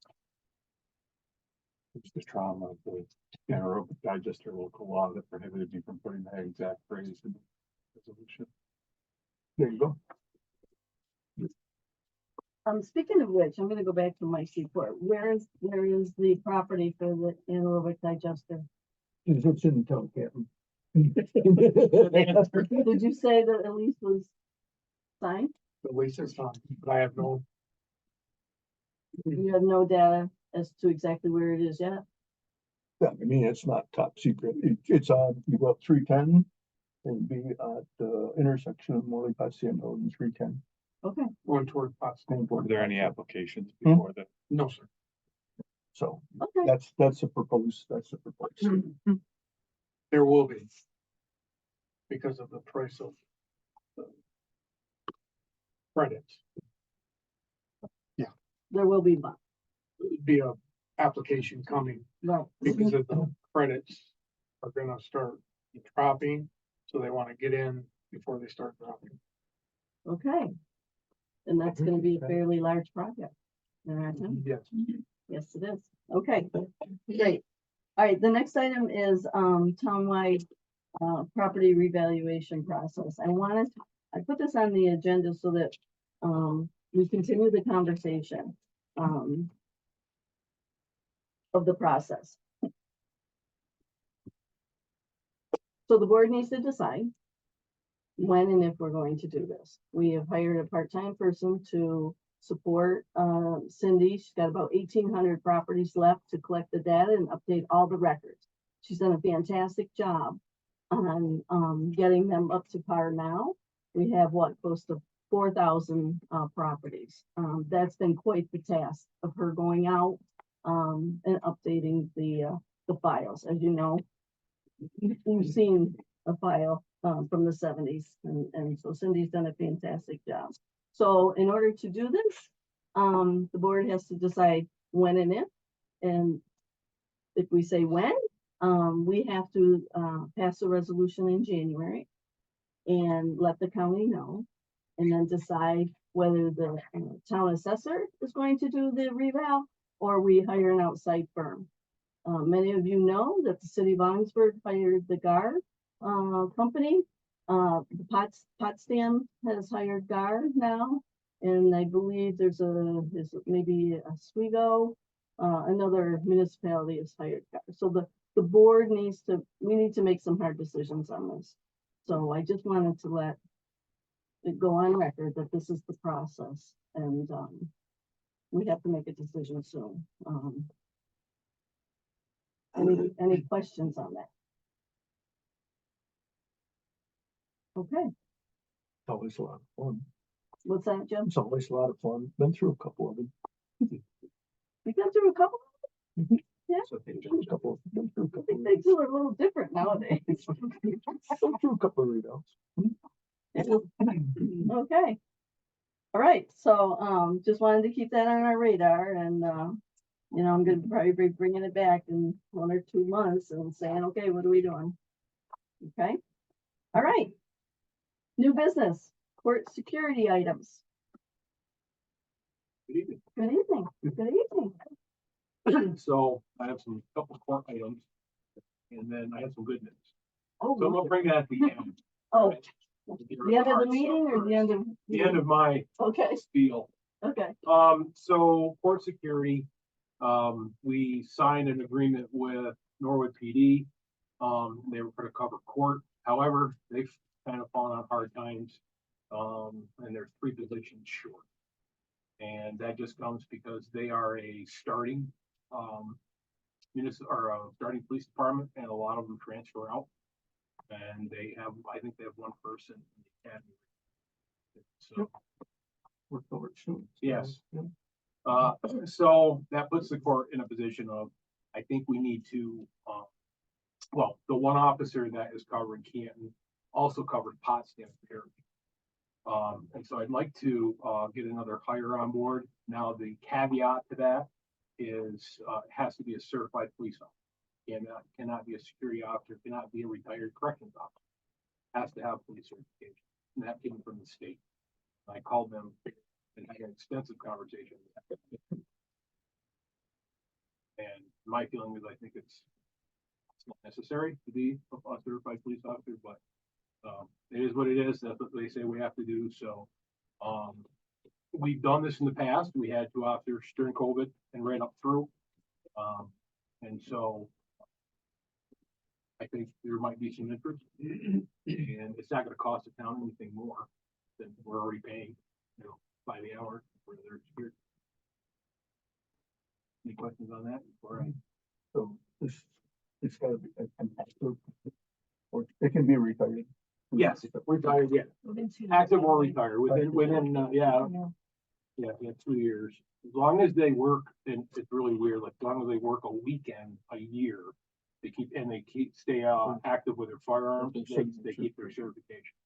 Speaker 12: It's the trauma of the anaerobic digester local law that prohibited me from putting that exact phrase in the resolution.
Speaker 2: There you go.
Speaker 4: Speaking of which, I'm gonna go back to Mike's report. Where is the property for the anaerobic digester?
Speaker 2: It's in town, Canton.
Speaker 4: Did you say that at least was signed?
Speaker 9: The lease is fine, but I have no,
Speaker 4: You have no data as to exactly where it is yet?
Speaker 2: Yeah, I mean, it's not top secret, it's on, you go up 310. And be at the intersection of Morley Patsium Road and 310.
Speaker 4: Okay,
Speaker 9: going toward possible.
Speaker 12: Were there any applications before that?
Speaker 9: No, sir.
Speaker 2: So
Speaker 4: okay.
Speaker 2: that's a proposed.
Speaker 9: There will be. Because of the price of the credits.
Speaker 4: There will be, but,
Speaker 9: Be a application coming
Speaker 4: no.
Speaker 9: because of the credits are gonna start dropping. So they wanna get in before they start dropping.
Speaker 4: Okay. And that's gonna be a fairly large project. All right, then?
Speaker 9: Yes.
Speaker 4: Yes, it is. Okay, great. All right, the next item is, townwide, property revaluation process. I put this on the agenda so that, we continue the conversation, of the process. So the board needs to decide when and if we're going to do this. We have hired a part-time person to support Cindy. She's got about 1,800 properties left to collect the data and update all the records. She's done a fantastic job on getting them up to par now. We have close to 4,000 properties. That's been quite the task of her going out and updating the files. As you know, you've seen a file from the 70s, and so Cindy's done a fantastic job. So in order to do this, the board has to decide when and if, and if we say when, we have to pass a resolution in January and let the county know, and then decide whether the town assessor is going to do the reval or we hire an outside firm. Many of you know that the city of Wallingford hired the GAR company. The Potsdam has hired GAR now, and I believe there's maybe a Oswego, another municipality has hired GAR. So the board we need to make some hard decisions on this. So I just wanted to let it go on record that this is the process, and we have to make a decision soon. Any questions on that? Okay,
Speaker 2: It's always a lot of fun.
Speaker 4: what's that, Jim?
Speaker 2: It's always a lot of fun. Been through a couple of them.
Speaker 4: We've been through a couple. Yeah,
Speaker 2: Been through a couple.
Speaker 4: I think things are a little different nowadays.
Speaker 2: Been through a couple of revals.
Speaker 4: Okay. All right, so just wanted to keep that on our radar, and I'm gonna probably be bringing it back in 1 or 2 months and saying, okay, what are we doing? Okay, all right. New business, court security items.
Speaker 13: Good evening.
Speaker 4: Good evening, good evening.
Speaker 13: So I have some couple court items, and then I have some good news.
Speaker 4: Oh,
Speaker 13: So I'm gonna bring that at the end.
Speaker 4: oh,
Speaker 13: Get rid
Speaker 4: the end of the
Speaker 13: hard
Speaker 4: meeting
Speaker 13: stuff
Speaker 4: or the end of?
Speaker 13: first. The end of my
Speaker 4: Okay,
Speaker 13: spiel.
Speaker 4: Okay,
Speaker 13: So court security, we signed an agreement with Norwood PD. They were gonna cover court, however, they've kind of fallen on hard times. And they're 3 positions short. And that just comes because they are a starting, municipal, or a starting police department, and a lot of them transfer out. And they have, I think they have 1 person in the academy. So,
Speaker 2: We're covered soon.
Speaker 13: yes.
Speaker 2: Yep.
Speaker 13: So that puts the court in a position of, I think we need to, well, the one officer that is covering Canton also covered Potsdam apparently. And so I'd like to, get another hire on board. Now, the caveat to that is, it has to be a certified police officer. Cannot be a security officer, cannot be a retired corrections officer. Has to have police certification, and that came from the state. I called them and had an extensive conversation. And my feeling is, I think it's not necessary to be a certified police officer, but it is what it is. That's what they say we have to do. So we've done this in the past. We had 2 officers during COVID and right up through. And so I think there might be some interest, and it's not going to cost the town anything more than we're already paying, by the hour for their security. Any questions on that? All right.
Speaker 2: So it's gotta be an active, or it can be retired.
Speaker 13: Yes, retired, yeah. Active or retired, within, yeah, 2 years. As long as they work, and it's really weird, like, as long as they work a weekend a year, they stay active with their firearms, they keep their certification.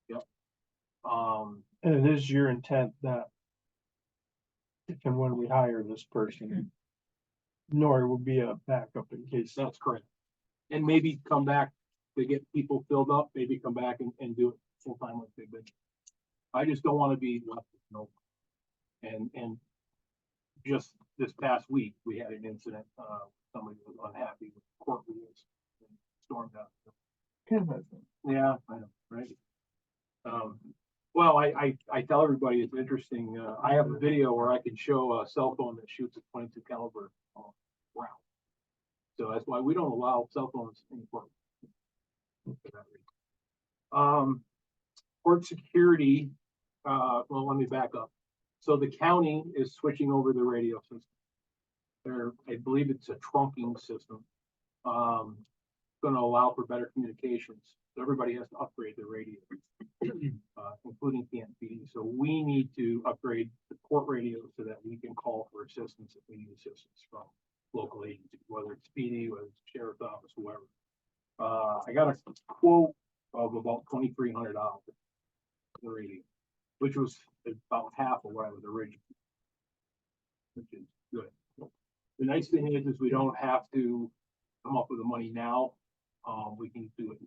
Speaker 13: Yep.
Speaker 2: And it is your intent that if and when we hire this person, Nor will be a backup in case.
Speaker 13: That's correct. And maybe come back, to get people filled up, maybe come back and do it full time like they've been. I just don't want to be left with no. And just this past week, we had an incident, somebody was unhappy with court rules and stormed out. Yeah, I know, right? Well, I tell everybody it's interesting. I have a video where I can show a cell phone that shoots a .22 caliber round. So that's why we don't allow cell phones in court. Court security. Well, let me back up. So the county is switching over the radio system. I believe it's a trunking system. Going to allow for better communications. So everybody has to upgrade their radio, including Canton PD. So we need to upgrade the court radio so that we can call for assistance if we need assistance from local agencies, whether it's PD, whether it's sheriff's office, whoever. I got a quote of about $2,300 for the radio, which was about half of what I was originally, which is good. The nice thing is we don't have to come up with the money now. We can do it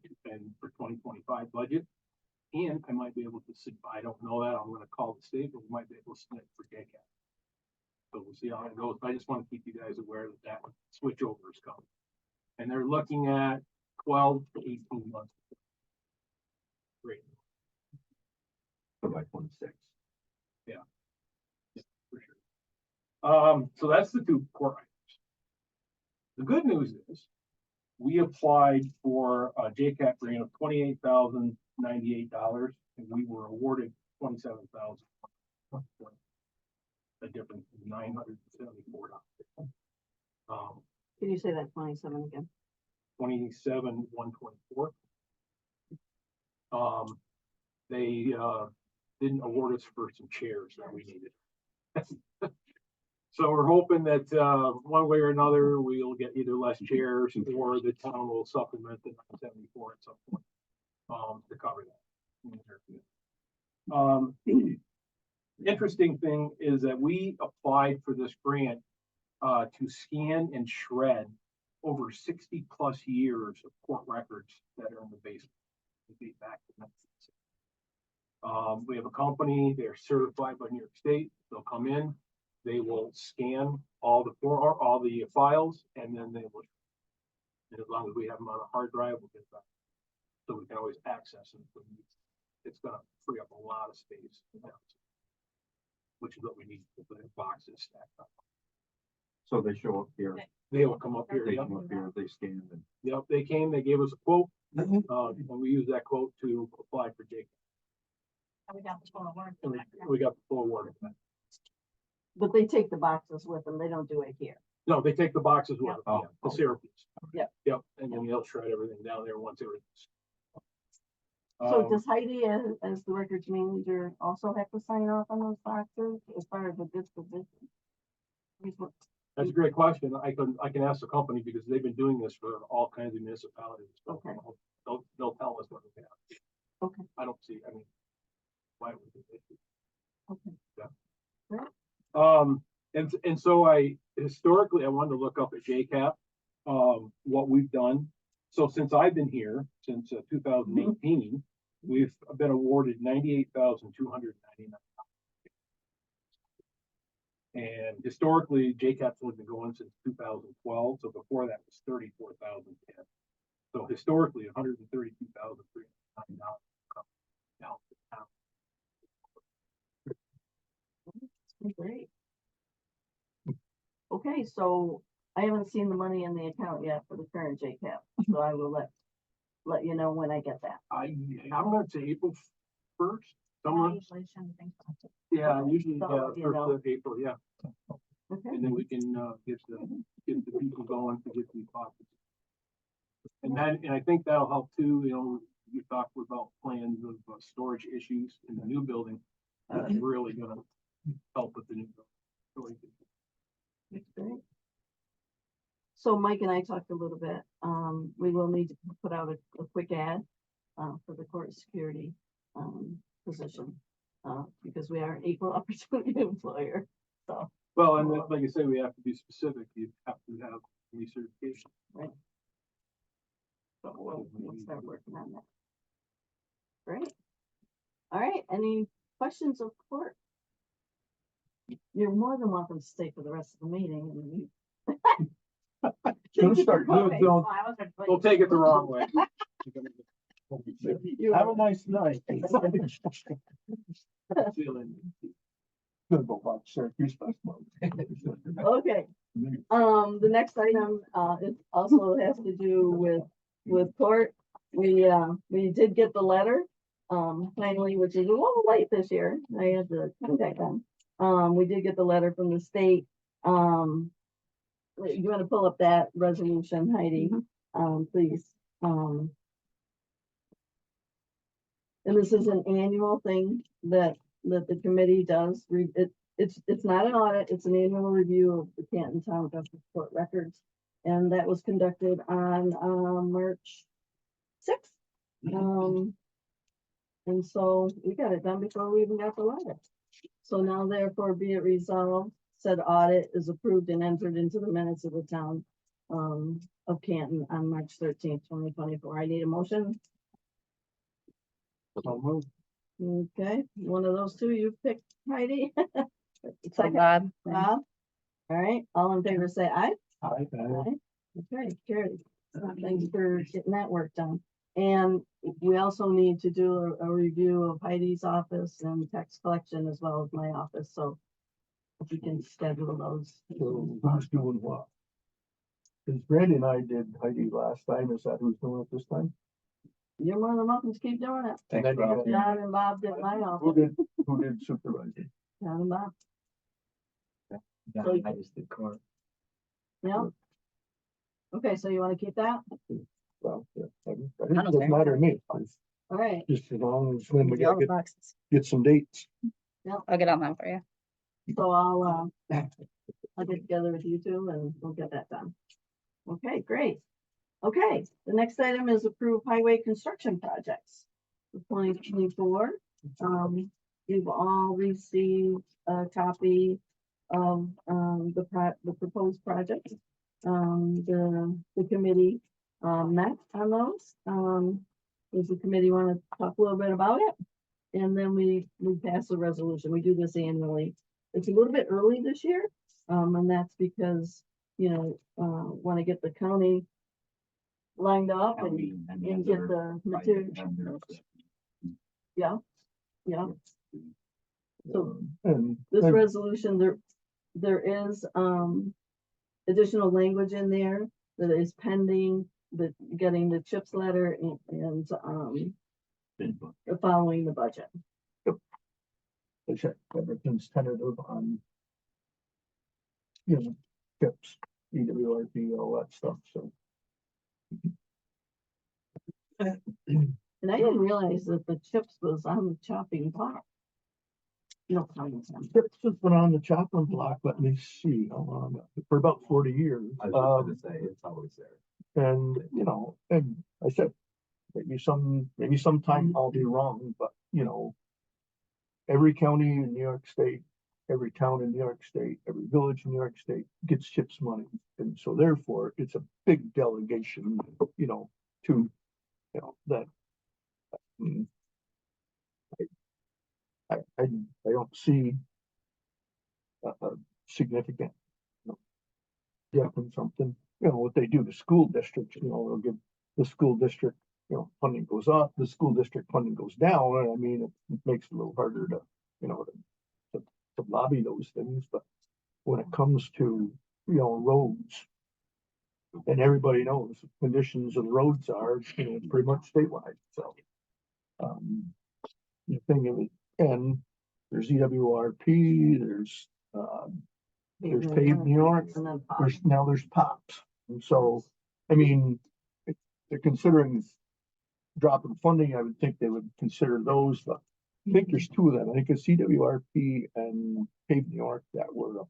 Speaker 13: for 2025 budget. And I might be able to sit, I don't know that, I'm going to call the state, but we might be able to submit for JCAP. So we'll see how it goes. I just want to keep you guys aware that switchover is coming. And they're looking at 12 to 18 months. Great.
Speaker 5: By 26.
Speaker 13: Yeah, for sure. So that's the 2 core items. The good news is we applied for a JCAP grant of $28,098, and we were awarded $27,000. A difference of $974.
Speaker 4: Can you say that 27 again?
Speaker 13: 27,124. They didn't award us for some chairs that we needed. So we're hoping that one way or another we'll get either less chairs or the town will supplement the 974 at some point to cover that. Interesting thing is that we applied for this grant to scan and shred over 60 plus years of court records that are in the basement. Back to 1960. We have a company, they're certified by New York State. They'll come in, they will scan all the files, and then they will, and as long as we have them on a hard drive, we'll get them. So we can always access them. It's going to free up a lot of space. which is what we need to put in boxes stacked up.
Speaker 5: So they show up here,
Speaker 13: They will come up here,
Speaker 5: they
Speaker 13: yep,
Speaker 5: come up here, they scan and.
Speaker 13: yep, they came, they gave us a quote, and we used that quote to apply for Jake.
Speaker 8: We got the total work.
Speaker 13: And we got the full award.
Speaker 4: But they take the boxes with them, they don't do it here.
Speaker 13: No, they take the boxes with them,
Speaker 5: Oh.
Speaker 13: yeah, to Syracuse.
Speaker 4: Yep.
Speaker 13: Yep, and then they'll shred everything down there once everything's.
Speaker 4: So does Heidi, as the records manager, also have to sign off on those boxes as far as the disposition?
Speaker 13: That's a great question. I can ask the company because they've been doing this for all kinds of municipalities. So
Speaker 4: Okay.
Speaker 13: They'll tell us what we have.
Speaker 4: Okay.
Speaker 13: I don't see, I mean, why would they?
Speaker 4: Okay.
Speaker 13: Yeah. And so historically, I wanted to look up at JCAP, what we've done. So since I've been here, since 2018, we've been awarded 98,299. And historically, JCAP's only been going since 2012, so before that was 34,010. So historically, $132,309 down to town.
Speaker 4: Great. Okay, so I haven't seen the money in the account yet for the current JCAP, so I will let you know when I get that.
Speaker 13: I don't know, it's April 1st, somewhere. Yeah, usually,
Speaker 4: So, you know.
Speaker 13: first of April, yeah.
Speaker 4: Okay.
Speaker 13: And then we can, get the people going to get these boxes. And I think that'll help too, you know, you talked about plans of storage issues in the new building. That's really gonna help with the new building.
Speaker 4: That's great. So Mike and I talked a little bit, we will need to put out a quick ad, for the court security, position. Because we are an equal opportunity employer, so.
Speaker 13: Well, and like I say, we have to be specific, you have to have recertification.
Speaker 4: Right. So we'll start working on that. Great. All right, any questions of court? You're more than welcome to stay for the rest of the meeting.
Speaker 2: Don't start, don't
Speaker 13: Take it the wrong way.
Speaker 2: have a nice night. Gonna go watch Syracuse basketball.
Speaker 4: Okay, the next item, it also has to do with court. We did get the letter, finally, which is a little late this year. I had to contact them. We did get the letter from the state. You want to pull up that resolution, Heidi, please? And this is an annual thing that the committee does. It's not an audit, it's an annual review of the Canton Town Justice Court records. And that was conducted on March 6th. And so we got it done before we even got the letter. So now therefore be it resolved, said audit is approved and entered into the minutes of the town of Canton on March 13th, 2024. I need a motion. Okay, one of those two you picked, Heidi. Second,
Speaker 6: Bob.
Speaker 4: Bob. All right, all in favor, say aye.
Speaker 2: Aye.
Speaker 4: Okay, carried. Thanks for getting that work done. And we also need to do a review of Heidi's office and tax collection as well as my office, so if we can schedule those.
Speaker 2: So who's doing what? Cause Brandy and I did Heidi last time, is that who's doing it this time?
Speaker 4: You're more than welcome to keep doing it.
Speaker 2: And then you got-
Speaker 4: John and Bob did my
Speaker 2: Who
Speaker 4: office.
Speaker 2: did supervising?
Speaker 4: John and Bob,
Speaker 11: I just did court.
Speaker 4: yeah. Okay, so you wanna keep that?
Speaker 2: Well, yeah, it doesn't matter to me,
Speaker 4: All right,
Speaker 2: just as long as when we
Speaker 6: Give you all
Speaker 2: gotta
Speaker 6: the boxes.
Speaker 2: get some dates.
Speaker 6: I'll get on that for you.
Speaker 4: so I'll get together with you two and we'll get that done. Okay, great. Okay, the next item is approved highway construction projects for 2024. You've all received a copy of the proposed project. The committee met on those. Does the committee want to talk a little bit about it? And then we pass a resolution. We do this annually. It's a little bit early this year, and that's because, want to get the county lined up and get the material. Yeah. So
Speaker 2: And
Speaker 4: this resolution, there is, additional language in there that is pending, the, getting the CHIPS letter and following the budget.
Speaker 2: everything's tentative on, you know, tips, EWRP, all that stuff, so.
Speaker 4: And I didn't realize that the CHIPS was on the chopping block. No comments on it.
Speaker 2: Tips has been on the chopping block, let me see, how long, for about 40 years.
Speaker 11: I was just gonna say, it's always there.
Speaker 2: And, you know, and I said, maybe sometime I'll be wrong, but, you know, every county in New York State, every town in New York State, every village in New York State gets CHIPS money. And so therefore, it's a big delegation, you know, to, you know, that. mm, I don't see a significant, you know, gap in something, you know, what they do, the school districts, you know, they'll give the school district, you know, funding goes up, the school district funding goes down, and I mean, it makes it a little harder to, you know, to lobby those things, but when it comes to, you know, roads, and everybody knows the conditions of the roads are, you know, pretty much statewide, so. The thing of it, and there's EWRP, there's Paved New York,
Speaker 4: And then pop.
Speaker 2: there's POPs, and so, I mean, if they're considering dropping funding, I would think they would consider those, but I think there's two of them, I think it's CWRP and Paved New York that were,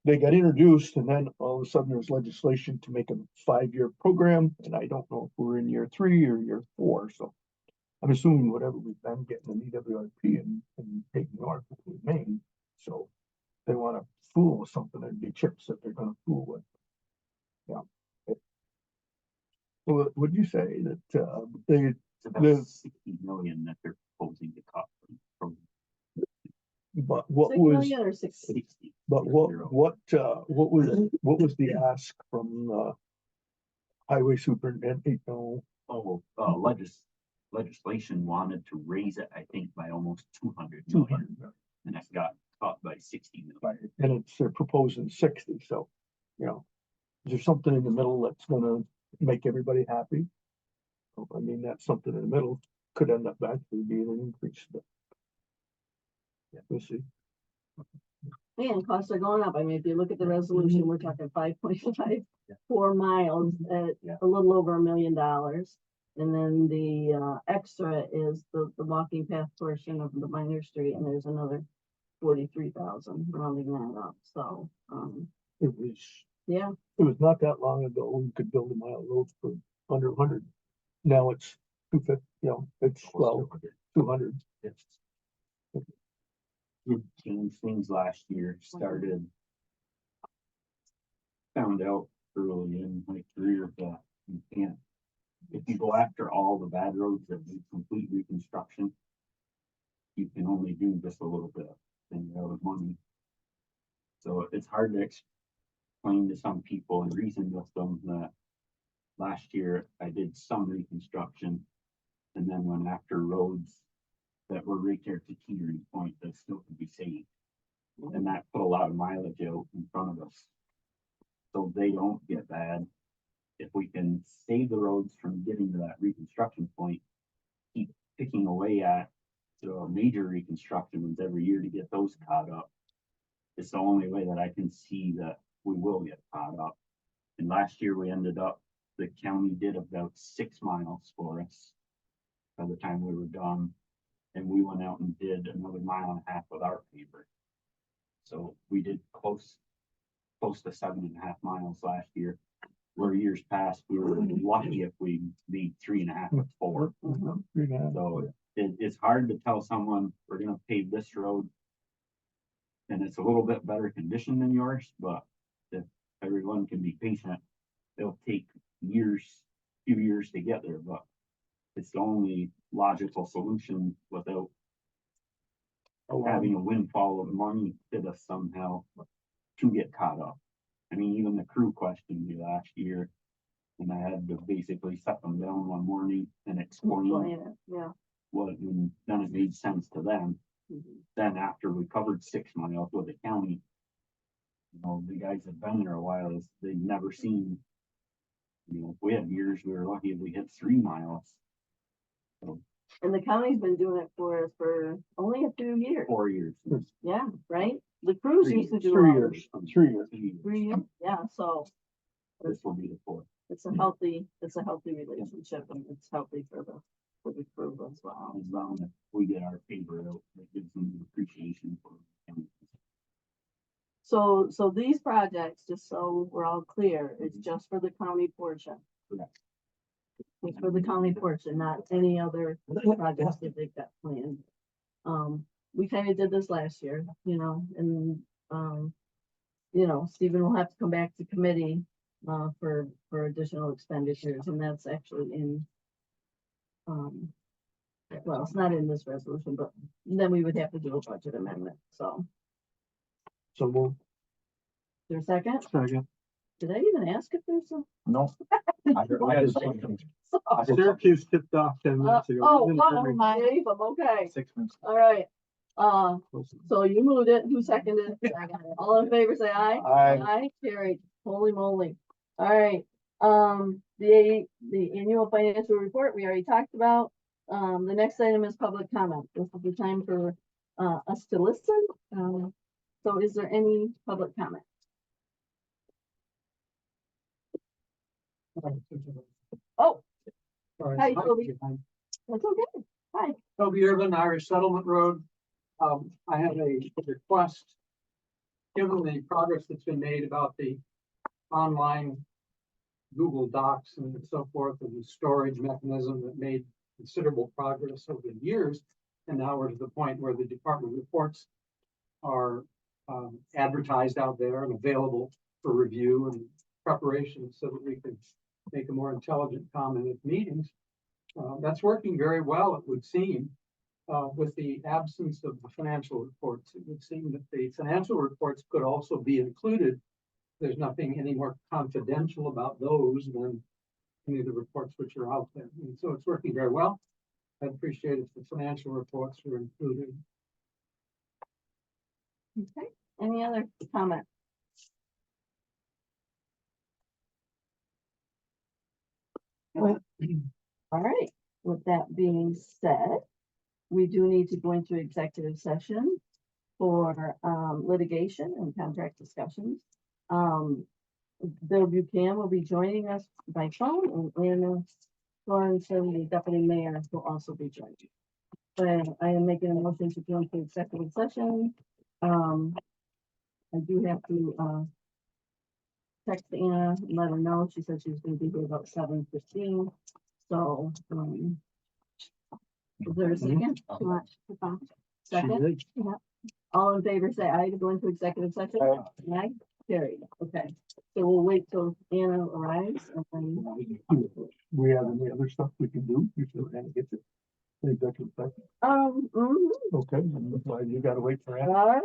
Speaker 2: they got introduced, and then all of a sudden there's legislation to make a 5-year program, and I don't know if we're in year 3 or year 4, so I'm assuming whatever we've been getting in EWRP and Paved New York will remain, so they want to fool with something, it'd be CHIPS that they're gonna fool with. Yeah. Well, would you say that, they,
Speaker 5: It's about
Speaker 2: the,
Speaker 5: 60 million that they're proposing to cut from
Speaker 2: but what
Speaker 4: 6
Speaker 2: was,
Speaker 4: million or 60?
Speaker 5: 60.
Speaker 2: but what was the ask from, highway superintendent, you know?
Speaker 5: Oh, legislation wanted to raise it, I think, by almost 200
Speaker 2: 200
Speaker 5: million, and it got cut by 60 million.
Speaker 2: Right, and it's, they're proposing 60, so, you know, is there something in the middle that's gonna make everybody happy? I mean, that's something in the middle, could end up actually being an increase, but. Yeah, we'll see.
Speaker 4: And costs are going up. I mean, if you look at the resolution, we're talking 5.54 miles at a little over $1 million. And then the extra is the walking path portion of the minor street, and there's another 43,000 rounding that up. So,
Speaker 2: It was,
Speaker 4: yeah,
Speaker 2: it was not that long ago, we could build a mile road for under 100. Now it's 250, you know, it's, well, 200.
Speaker 5: Did change things last year, found out early in my career that you can't, if you go after all the bad roads that need complete reconstruction, you can only do just a little bit and you're out of money. So it's hard to explain to some people and reason with them that last year I did some reconstruction and then went after roads that were right there to teetering point that still could be saved. And that put a lot of mileage out in front of us. So they don't get bad. If we can save the roads from getting to that reconstruction point, keep picking away at the major reconstruction ones every year to get those caught up. It's the only way that I can see that we will get caught up. And last year we ended up, the county did about 6 miles for us by the time we were done. And we went out and did another 1.5 miles with our paper. So we did close to 7.5 miles last year. Where years past, we were lucky if we made 3.5 or 4. So it's hard to tell someone we're gonna pave this road. And it's a little bit better condition than yours, but if everyone can be patient, it'll take few years to get there, but it's the only logical solution without having a windfall of money hit us somehow to get caught up. I mean, even the crew questioned me last year, and I had to basically set them down one morning and explain
Speaker 4: yeah.
Speaker 5: what, and then it made sense to them. Then after we covered 6 miles with the county, you know, the guys that have been there a while, they've never seen, you know, we had years, we were lucky if we hit 3 miles. So
Speaker 4: And the county's been doing it for us for only a few years.
Speaker 5: 4 years.
Speaker 4: Yeah, right? The crews used to do.
Speaker 2: 3
Speaker 4: all
Speaker 2: years,
Speaker 4: of it.
Speaker 2: 3 years.
Speaker 4: 3 years, yeah, so
Speaker 5: This will be the 4th.
Speaker 4: it's a healthy relationship and it's healthy for the crew as well.
Speaker 5: As long as we get our favor, it gives them appreciation for the county.
Speaker 4: So these projects, just so we're all clear, is just for the county portion.
Speaker 5: Correct.
Speaker 4: It's for the county portion, not any other projects that they've got planned. We kind of did this last year, you know, and, you know, Stephen will have to come back to committee, for additional expenditures, and that's actually in, well, it's not in this resolution, but then we would have to do a budget amendment, so.
Speaker 2: So we'll
Speaker 4: There's a second?
Speaker 2: second.
Speaker 4: Did I even ask if there's some?
Speaker 11: No. I just-
Speaker 2: Syracuse tipped off 10 minutes ago.
Speaker 4: Oh,
Speaker 2: Isn't it
Speaker 4: wow,
Speaker 2: every-
Speaker 4: Dave, I'm okay.
Speaker 11: 6 minutes.
Speaker 4: All right. So you moved it, who seconded it? All in favor, say aye.
Speaker 11: Aye.
Speaker 4: Aye, carried. Holy moly. All right, the annual financial report, we already talked about. The next item is public comment. This is the time for, us to listen. So is there any public comment? Oh, hi, Toby. That's okay. Hi.
Speaker 9: Toby Irvin, Irish Settlement Road. I have a request. Given the progress that's been made about the online Google Docs and so forth, and the storage mechanism that made considerable progress over the years. And now we're to the point where the department reports are advertised out there and available for review and preparation so that we can make a more intelligent comment at meetings. That's working very well, it would seem. With the absence of the financial reports, it would seem that the financial reports could also be included. There's nothing any more confidential about those than any of the reports which are out there. And so it's working very well. I'd appreciate if the financial reports were included.
Speaker 4: Okay, any other comment? All right, with that being said, we do need to go into executive session for litigation and contract discussions. Bill Buchanan will be joining us by phone, and Anna Sorensen, the deputy mayor, will also be joining. But I am making a motion to go into executive session. I do have to text Anna and let her know. She said she was gonna be here about 7:15. So, is there a second? Too much. Second? Yeah. All in favor, say aye to go into executive session. Aye, carried. Okay, so we'll wait till Anna arrives and then.
Speaker 2: We have any other stuff we can do before Anna gets it? Executive session.
Speaker 4: Mhm.
Speaker 2: Okay, that's why you gotta wait for Anna.
Speaker 4: All right,